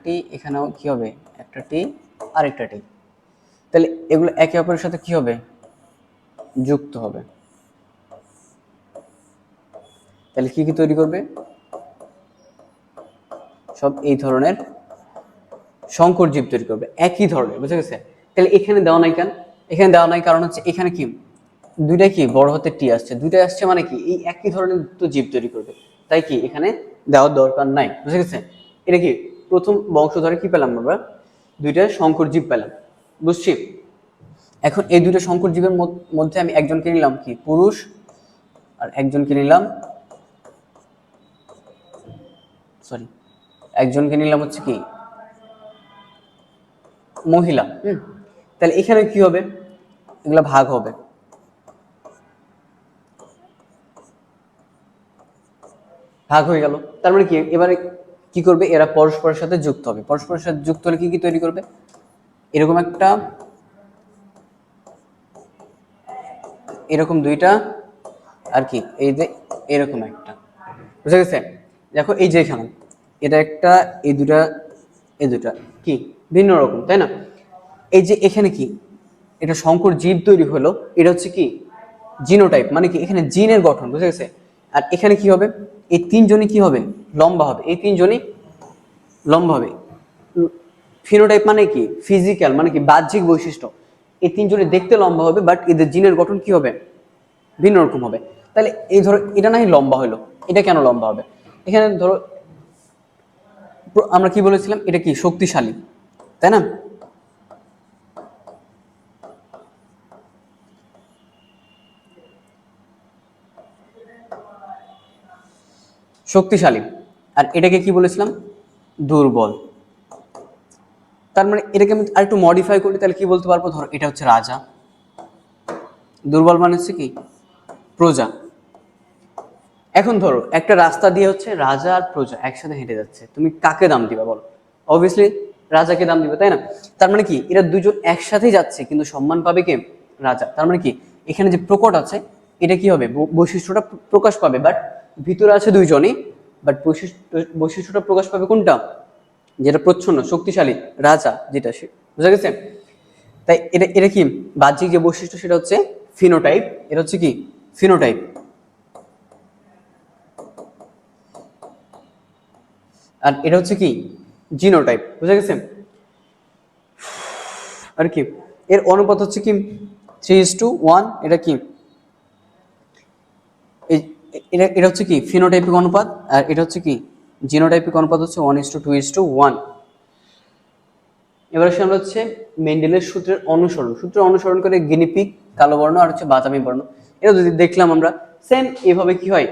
টি, এখানেও কি হবে একটা টি আর একটা টি, তাহলে এগুলো একে অপরের সাথে কি হবে, যুক্ত হবে। তাহলে কি কি তৈরি করবে, সব এই ধরনের সংকর জীব তৈরি করবে, একই ধরনের, বুঝে গেছে? তাহলে এখানে দেওয়া নাই কেন, এখানে দেওয়া নাই কারণ হচ্ছে এখানে কি দুইটা কি বড় হাতে টি আসছে, দুইটা আসছে মানে কি এই একই ধরনের দুটো জীব তৈরি করবে, তাই কি এখানে দেওয়ার দরকার নাই, বুঝে গেছে? এটা কি প্রথম বংশধরে কি পেলাম আমরা, দুইটা সংকর জীব পেলাম, বুঝছি? এখন এই দুইটা সংকর জীবের মধ্যে আমি একজনকে নিলাম কি পুরুষ, আর একজনকে নিলাম একজনকে নিলাম হচ্ছে কি মহিলা। তাহলে এখানে কি হবে, এগুলা ভাগ হবে, ভাগ হয়ে গেল। তার মানে কি এবারে কি করবে, এরা পরস্পরের সাথে যুক্ত হবে, পরস্পরের সাথে যুক্ত হলে কি কি তৈরি করবে, এরকম একটা, এরকম দুইটা, আর কি এই যে এরকম একটা, বুঝা গেছে? দেখো এই যে এখানে এটা একটা, এই দুটা, এই দুটা কি ভিন্ন রকম, তাই না? এই যে এখানে কি এটা সংকর জীব তৈরি হলো, এটা হচ্ছে কি জিনোটাইপ, মানে কি এখানে জিনের গঠন, বুঝে গেছে? আর এখানে কি হবে, এই তিনজনই কি হবে, লম্বা হবে, এই তিনজনই লম্বা হবে। ফিনোটাইপ মানে কি ফিজিক্যাল, মানে কি বাহ্যিক বৈশিষ্ট্য, এই তিনজনে দেখতে লম্বা হবে, বাট এদের জিনের গঠন কি হবে, ভিন্ন রকম হবে। তাহলে এই ধরো এটা নাই লম্বা হলো, এটা কেন লম্বা হবে, এখানে ধরো আমরা কি বলেছিলাম, এটা কি শক্তিশালী, তাই না? শক্তিশালী, আর এটাকে কি বলেছিলাম, দুর্বল। তার মানে এটাকে আমি আরেকটু মডিফাই করি, তাহলে কি বলতে পারবো, ধরো এটা হচ্ছে রাজা, দুর্বল মানে হচ্ছে কি প্রজা। এখন ধরো একটা রাস্তা দিয়ে হচ্ছে রাজা আর প্রজা একসাথে হেঁটে যাচ্ছে, তুমি কাকে দাম দিবা বলো, অবভিয়াসলি রাজাকে দাম দিবে, তাই না? তার মানে কি এরা দুজন একসাথেই যাচ্ছে, কিন্তু সম্মান পাবে কে, রাজা। তার মানে কি এখানে যে প্রকট আছে এটা কি হবে, বৈশিষ্ট্যটা প্রকাশ পাবে, বাট ভিতরে আছে দুইজনই, বাট বৈশিষ্ট্যটা প্রকাশ পাবে কোনটা, যেটা প্রচ্ছন্ন শক্তিশালী রাজা, যেটা সে, বুঝা গেছে? তাই এটা এটা কি বাহ্যিক যে বৈশিষ্ট্য সেটা হচ্ছে ফিনোটাইপ, এটা হচ্ছে কি ফিনোটাইপ, আর এটা হচ্ছে কি জিনোটাইপ, বুঝা গেছে? আর কি এর অনুপাত হচ্ছে কি 3:1, এটা কি এটা এটা হচ্ছে কি ফিনোটাইপিক অনুপাত, আর এটা হচ্ছে কি জিনোটাইপিক অনুপাত হচ্ছে 1:2:1। এবার আসে আমরা হচ্ছে মেন্ডেলের সূত্রের অনুসরণ করে গিনিপিগ, কালো বর্ণ আর হচ্ছে বাদামি বর্ণ, এটা যদি দেখলাম আমরা সেম এভাবে কি হয়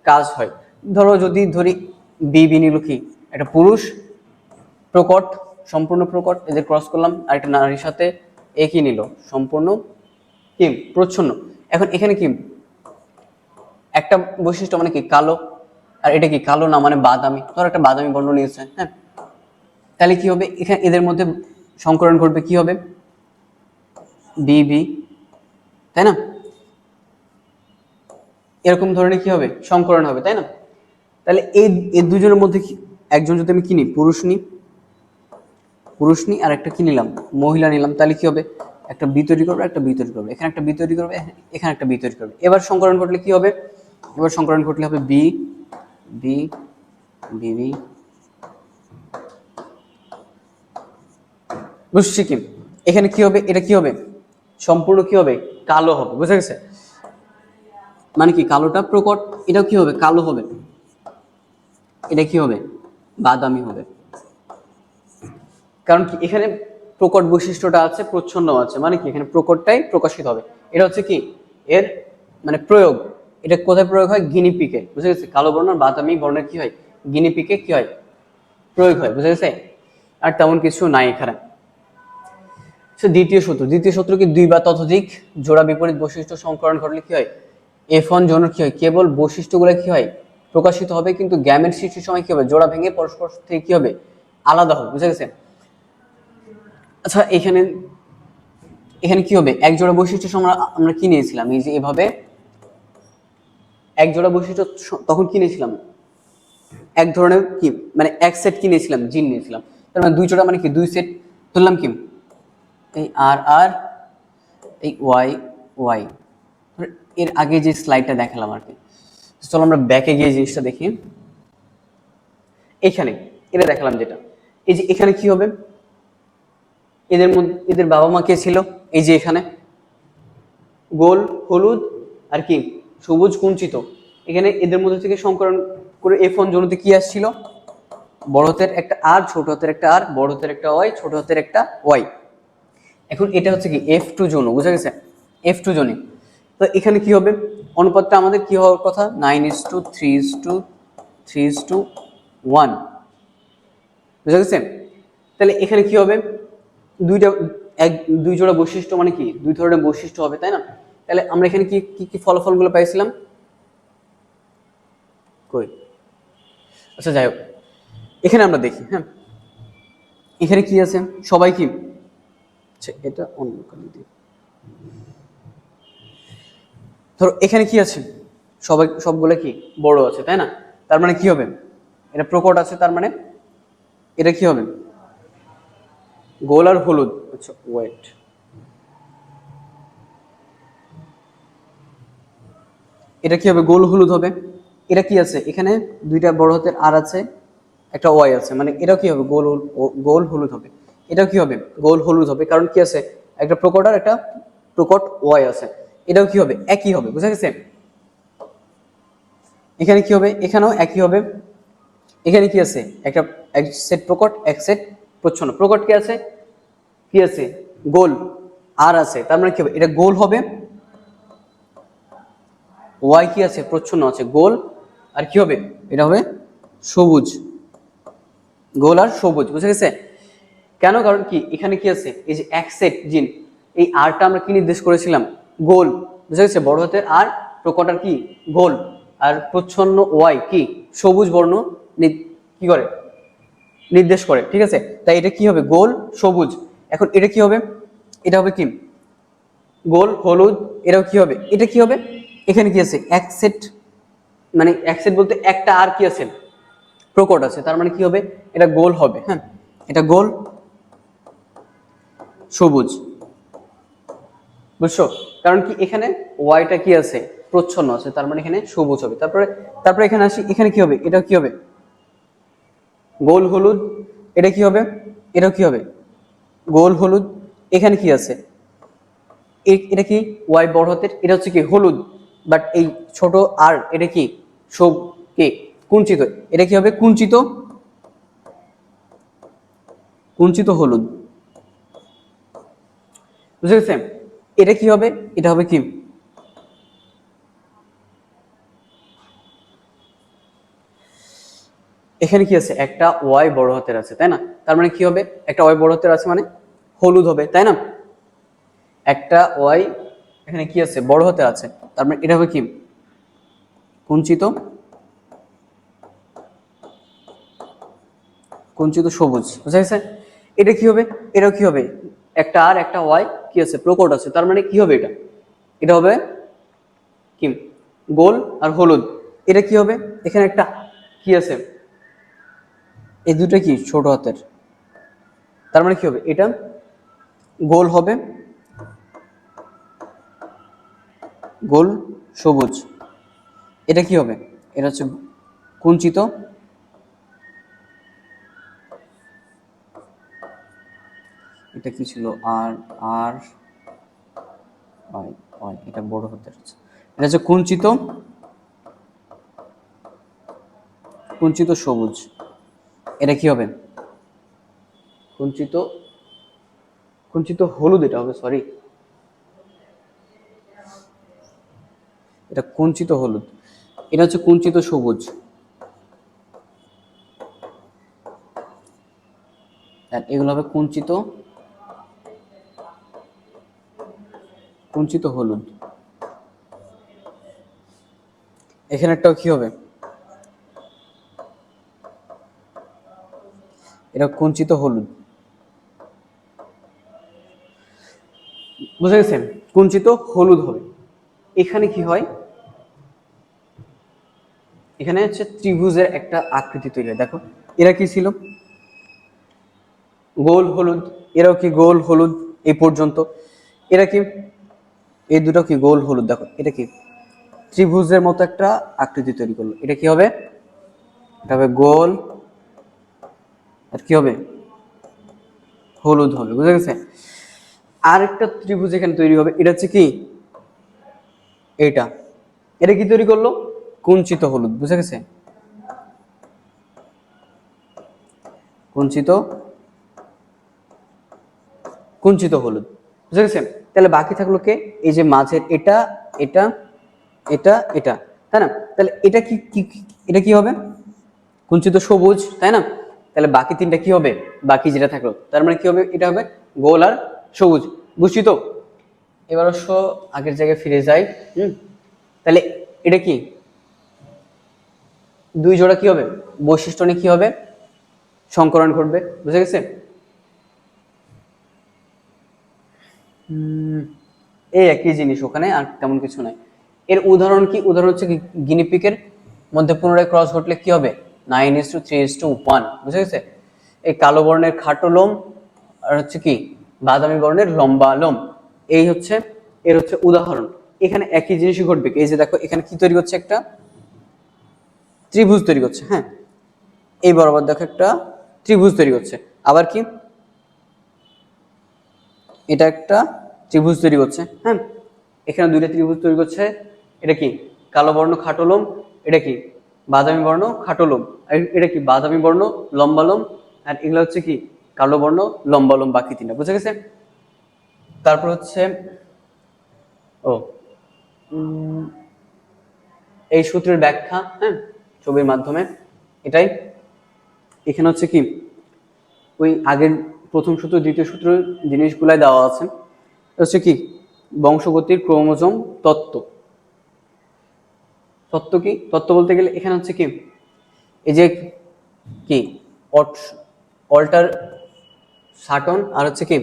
কাজ হয়। ধরো যদি ধরি বি নিল কি একটা পুরুষ প্রকট, সম্পূর্ণ প্রকট, এদের ক্রস করলাম, আর একটা নারীর সাথে একই নিল সম্পূর্ণ কি প্রচ্ছন্ন। এখন এখানে কি একটা বৈশিষ্ট্য মানে কি কালো, আর এটা কি কালো না মানে বাদামি, ধর একটা বাদামি বর্ণ নিয়েছে, হ্যাঁ, তাহলে কি হবে এখানে এদের মধ্যে সংকরণ ঘটবে কি হবে, বি বি, তাই না? এরকম ধরনের কি হবে, সংকরণ হবে, তাই না? তাহলে এই দুজনের মধ্যে একজন যদি আমি কিনি পুরুষ নিই আর একটা কি নিলাম, মহিলা নিলাম, তাহলে কি হবে, একটা বি তৈরি করবে, একটা বি তৈরি করবে, এখানে একটা বি তৈরি করবে, এখানে একটা বি তৈরি করবে। এবার সংকরণ ঘটলে কি হবে, এবার সংকরণ ঘটলে হবে বি বি বি বি। বুঝছি কি? এখানে কি হবে, এটা কি হবে, সম্পূর্ণ কি হবে, কালো হবে, বুঝা গেছে? মানে কি, কালোটা প্রকট, এটাও কি হবে, কালো হবে, এটা কি হবে, বাদামি হবে। কারণ কি, এখানে প্রকট বৈশিষ্ট্যটা আছে, প্রচ্ছন্ন আছে, মানে কি এখানে প্রকটটাই প্রকাশিত হবে। এটা হচ্ছে কি এর মানে প্রয়োগ। এটা কোথায় প্রয়োগ হয়, গিনিপিকে, বুঝা গেছে? কালো বর্ণ আর বাদামি বর্ণের কি হয়, গিনিপিকে কি হয়, প্রয়োগ হয়, বুঝা গেছে? আর তেমন কিছু নাই এখানে। দ্বিতীয় সূত্র কি, দুই বা ততোধিক জোড়া বিপরীত বৈশিষ্ট্য সংকরণ ঘটলে কি হয়, F1 যৌগের কি হয়, কেবল বৈশিষ্ট্যগুলো কি হয়, প্রকাশিত হবে, কিন্তু গ্যামেট সৃষ্টির সময় কি হবে, জোড়া ভেঙে পরস্পর থেকে কি হবে, আলাদা হবে, বুঝা গেছে? আচ্ছা, এখানে কি হবে, এক জোড়া বৈশিষ্ট্য আমরা কি নিয়েছিলাম, এই যে এভাবে এক জোড়া বৈশিষ্ট্য তখন কি নিয়েছিলাম, এক ধরনের কি মানে এক সেট কি নিয়েছিলাম, জিন নিয়েছিলাম। তার মানে দুই জোড়া মানে কি, দুই সেট ধরলাম কি, এই আর আর এই ওয়াই ওয়াই। এর আগে যে স্লাইডটা দেখালাম আর কি, চলো আমরা ব্যাকে গিয়ে জিনিসটা দেখি। এখানে এটা দেখালাম যেটা, এই যে এখানে কি হবে, এদের মধ্যে এদের বাবা মা কে ছিল, এই যে এখানে গোল হলুদ আর কি সবুজ কুঞ্চিত। এখানে এদের মধ্যে থেকে সংকরণ করে F1 যৌগতে কি আসছিল, বড় হাতের একটা আর, ছোট হাতের একটা আর, বড় হাতের একটা ওয়াই, ছোট হাতের একটা ওয়াই। এখন এটা হচ্ছে কি F2 যৌন, বুঝা গেছে? F2 যৌনে তো এখানে কি হবে, অনুপাতটা আমাদের কি হওয়ার কথা, 9:3:3:1, বুঝা গেছে? তাহলে এখানে কি হবে, দুই জোড়া বৈশিষ্ট্য মানে কি, দুই ধরনের বৈশিষ্ট্য হবে, তাই না? তাহলে আমরা এখানে কি কি ফলাফলগুলো পাইছিলাম, কই, আচ্ছা যাই হোক, এখানে আমরা দেখি। হ্যাঁ, এখানে কি আছে, সবাই কি, আচ্ছা এটা অন্য কালি দিই। ধরো এখানে কি আছে, সবগুলো কি বড় আছে, তাই না? তার মানে কি হবে, এটা প্রকট আছে, তার মানে এটা কি হবে, গোল আর হলুদ। আচ্ছা ওয়েট, এটা কি হবে, গোল হলুদ হবে। এটা কি আছে, এখানে দুইটা বড় হাতের আর আছে, একটা ওয়াই আছে, মানে এটাও কি হবে, গোল হলুদ হবে। এটাও কি হবে, গোল হলুদ হবে, কারণ কি আছে, একটা প্রকট আর একটা প্রকট ওয়াই আছে। এটাও কি হবে, একই হবে, বুঝা গেছে? এখানে কি হবে, এখানেও একই হবে। এখানে কি আছে, এক সেট প্রকট, এক সেট প্রচ্ছন্ন। প্রকট কি আছে, গোল আর আছে, তার মানে কি হবে, এটা গোল হবে, ওয়াই কি আছে, প্রচ্ছন্ন আছে, গোল আর কি হবে, এটা হবে সবুজ, গোল আর সবুজ, বুঝা গেছে? কেন, কারণ কি এখানে কি আছে, এই যে এক সেট জিন, এই আরটা আমরা কি নির্দেশ করেছিলাম, গোল, বুঝা গেছে? বড় হাতের আর, প্রকট আর কি গোল, আর প্রচ্ছন্ন ওয়াই কি সবুজ বর্ণ কি করে, নির্দেশ করে, ঠিক আছে? তাই এটা কি হবে, গোল সবুজ। এখন এটা কি হবে, এটা হবে কি গোল হলুদ। এটাও কি হবে, এটা কি হবে, এখানে কি আছে, এক সেট, মানে এক সেট বলতে একটা আর কি আছে, প্রকট আছে, তার মানে কি হবে, এটা গোল হবে। হ্যাঁ, এটা গোল সবুজ, বুঝছো? কারণ কি এখানে ওয়াইটা কি আছে, প্রচ্ছন্ন আছে, তার মানে এখানে সবুজ হবে। তারপরে এখানে আসি, এখানে কি হবে, এটাও কি হবে, গোল হলুদ। এটা কি হবে, এটাও কি হবে, গোল হলুদ। এখানে কি আছে, এটা কি ওয়াই বড় হাতের, এটা হচ্ছে কি হলুদ, বাট এই ছোট আর এটা কি সব কি কুঞ্চিত, এটা কি হবে, কুঞ্চিত কুঞ্চিত হলুদ, বুঝতে পেরেছেন? এটা কি হবে, এটা হবে কি, এখানে কি আছে, একটা ওয়াই বড় হাতের আছে, তাই না? তার মানে কি হবে, একটা ওয়াই বড় হাতের আছে মানে হলুদ হবে, তাই না? একটা ওয়াই এখানে কি আছে, বড় হাতের আছে, তার মানে এটা হবে কি কুঞ্চিত কুঞ্চিত সবুজ, বুঝা গেছে? এটা কি হবে, এটাও কি হবে, একটা আর একটা ওয়াই কি আছে, প্রকট আছে, তার মানে কি হবে, এটা এটা হবে কি, গোল আর হলুদ। এটা কি হবে, এখানে একটা কি আছে, এই দুটো কি ছোট হাতের, তার মানে কি হবে, এটা গোল হবে, গোল সবুজ। এটা কি হবে, এটা হচ্ছে কুঞ্চিত, এটা কি ছিল, আর আর এটা বড় হতে হচ্ছে, এটা হচ্ছে কুঞ্চিত, কুঞ্চিত সবুজ। এটা কি হবে, কুঞ্চিত, কুঞ্চিত হলুদ এটা হবে, সরি, এটা কুঞ্চিত হলুদ। এটা হচ্ছে কুঞ্চিত সবুজ, আর এগুলো হবে কুঞ্চিত, কুঞ্চিত হলুদ। এখানে একটাও কি হবে, এটা কুঞ্চিত হলুদ, বুঝা গেছে, কুঞ্চিত হলুদ হবে। এখানে কি হয়, এখানে হচ্ছে ত্রিভুজের একটা আকৃতি তৈরি হয়, দেখো এরা কি ছিল, গোল হলুদ, এরাও কি গোল হলুদ এই পর্যন্ত, এরা কি, এই দুটো কি গোল হলুদ, দেখো এটা কি ত্রিভুজের মতো একটা আকৃতি তৈরি করলো, এটা কি হবে, এটা হবে গোল, আর কি হবে, হলুদ হবে, বুঝা গেছে। আর একটা ত্রিভুজ এখানে তৈরি হবে, এটা হচ্ছে কি, এটা এটা কি তৈরি করলো, কুঞ্চিত হলুদ, বুঝা গেছে, কুঞ্চিত, কুঞ্চিত হলুদ, বুঝা গেছে। তাহলে বাকি থাকলো কে, এই যে মাঝের এটা, এটা, এটা, এটা, তাই না, তাহলে এটা কি এটা কি হবে, কুঞ্চিত সবুজ, তাই না, তাহলে বাকি তিনটা কি হবে, বাকি যেটা থাকলো তার মানে কি হবে, এটা হবে গোল আর সবুজ, বুঝছি তো। এবার অবশ্য আগের জায়গায় ফিরে যাই। তাহলে এটা কি, দুই জোড়া কি হবে, বৈশিষ্ট্য নিয়ে কি হবে, সংকরণ ঘটবে, বুঝে গেছে। এই একই জিনিস ওখানে, আর তেমন কিছু নাই। এর উদাহরণ কি, উদাহরণ হচ্ছে গিনিপিকের মধ্যে পুনরায় ক্রস ঘটলে কি হবে, 9:3:1, বুঝে গেছে। এই কালো বর্ণের খাটো লোম আর হচ্ছে কি বাদামি বর্ণের লম্বা লোম, এই হচ্ছে এর হচ্ছে উদাহরণ। এখানে একই জিনিসই ঘটবে, এই যে দেখো এখানে কি তৈরি হচ্ছে, একটা ত্রিভুজ তৈরি করছে, হ্যাঁ, এই বরাবর দেখো একটা ত্রিভুজ তৈরি করছে, আবার কি এটা একটা ত্রিভুজ তৈরি করছে, হ্যাঁ, এখানে দুইটা ত্রিভুজ তৈরি করছে। এটা কি কালো বর্ণ খাটো লোম, এটা কি বাদামি বর্ণ খাটো লোম, আর এটা কি বাদামি বর্ণ লম্বা লোম, আর এগুলো হচ্ছে কি কালো বর্ণ লম্বা লোম, বাকি তিনটা, বুঝে গেছে। তারপর হচ্ছে ও এই সূত্রের ব্যাখ্যা, হ্যাঁ, ছবির মাধ্যমে, এটাই। এখানে হচ্ছে কি ওই আগের প্রথম সূত্র দ্বিতীয় সূত্র জিনিসগুলাই দেওয়া আছে, হচ্ছে কি বংশগতির ক্রোমোজোম তত্ত্ব। তত্ত্ব কি, তত্ত্ব বলতে গেলে এখানে হচ্ছে কি এই যে কি অল্টার সাটন, আর হচ্ছে কি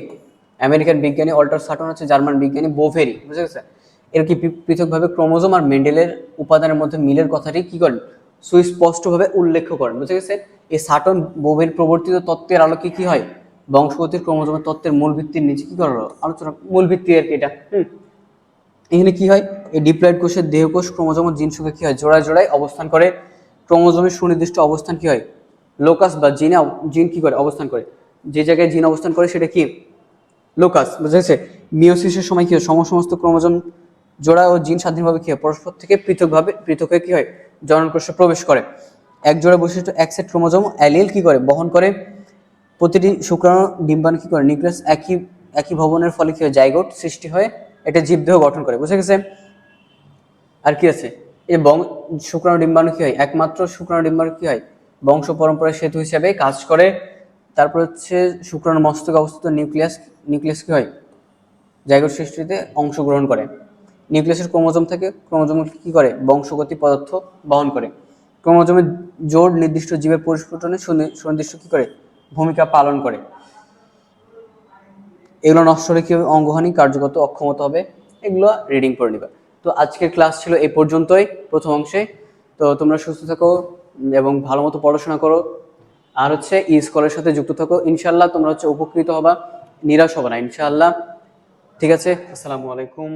আমেরিকান বিজ্ঞানী অল্টার সাটন, হচ্ছে জার্মান বিজ্ঞানী বোভেরি, বুঝে গেছে। এর কি পৃথকভাবে ক্রোমোজোম আর মেন্ডেলের উপাদানের মধ্যে মিলের কথাটি কি করেন, সুস্পষ্টভাবে উল্লেখ করেন, বুঝে গেছে। এই সাটন বোভের প্রবর্তিত তত্ত্বের আলোকে কি হয়, বংশগতির ক্রোমোজোমের তত্ত্বের মূল ভিত্তির নিচে কি করলো আলোচনা, মূল ভিত্তি আর কি এটা। এখানে কি হয়, এই ডিপ্লয়েড কোষের দেহকোষ ক্রোমোজোম ও জিন সঙ্গে কি হয়, জোড়ায় জোড়ায় অবস্থান করে। ক্রোমোজোমের সুনির্দিষ্ট অবস্থান কি হয়, লোকাস বা জিনে, জিন কি করে অবস্থান করে, যে জায়গায় জিন অবস্থান করে সেটা কি লোকাস, বুঝেছে। মিওসিসের সময় কি হয়, সমস্ত ক্রোমোজোম জোড়া ও জিন স্বাধীনভাবে কি হয়, পরস্পর থেকে পৃথক হয়ে কি হয়, জনন কোষে প্রবেশ করে। এক জোড়া বৈশিষ্ট্য এক সেট ক্রোমোজোম অ্যালিল কি করে বহন করে। প্রতিটি শুক্রাণু ডিম্বাণু কি করে, নিউক্লিয়াস একই একই ভবনের ফলে কি হয়, জাইগোট সৃষ্টি হয়, এটা জীবদেহ গঠন করে, বুঝে গেছে। আর কি আছে, এই শুক্রাণু ডিম্বাণু কি হয়, একমাত্র শুক্রাণু ডিম্বাণু কি হয়, বংশ পরম্পরার সেতু হিসেবে কাজ করে। তারপর হচ্ছে শুক্রাণু মস্তকে অবস্থিত নিউক্লিয়াস কি হয়, জাইগোট সৃষ্টিতে অংশগ্রহণ করে। নিউক্লিয়াসের ক্রোমোজোম থেকে, ক্রোমোজোম কি করে, বংশগতি পদার্থ বহন করে। ক্রোমোজোমের জোড় নির্দিষ্ট জীবের পরিস্ফুটনে সুনির্দিষ্ট কি করে, ভূমিকা পালন করে। এগুলো নষ্ট হলে কীভাবে অঙ্গহানি, কার্যগত অক্ষমতা হবে, এগুলো রিডিং করে নিবা। তো আজকের ক্লাস ছিল এই পর্যন্তই প্রথম অংশে। তো তোমরা সুস্থ থাকো এবং ভালো মতো পড়াশোনা করো, আর হচ্ছে স্কলের সাথে যুক্ত থাকো। ইনশাল্লাহ তোমরা হচ্ছে উপকৃত হবা, নিরাশ হবে না ইনশাআল্লাহ। ঠিক আছে, আসসালামু আলাইকুম।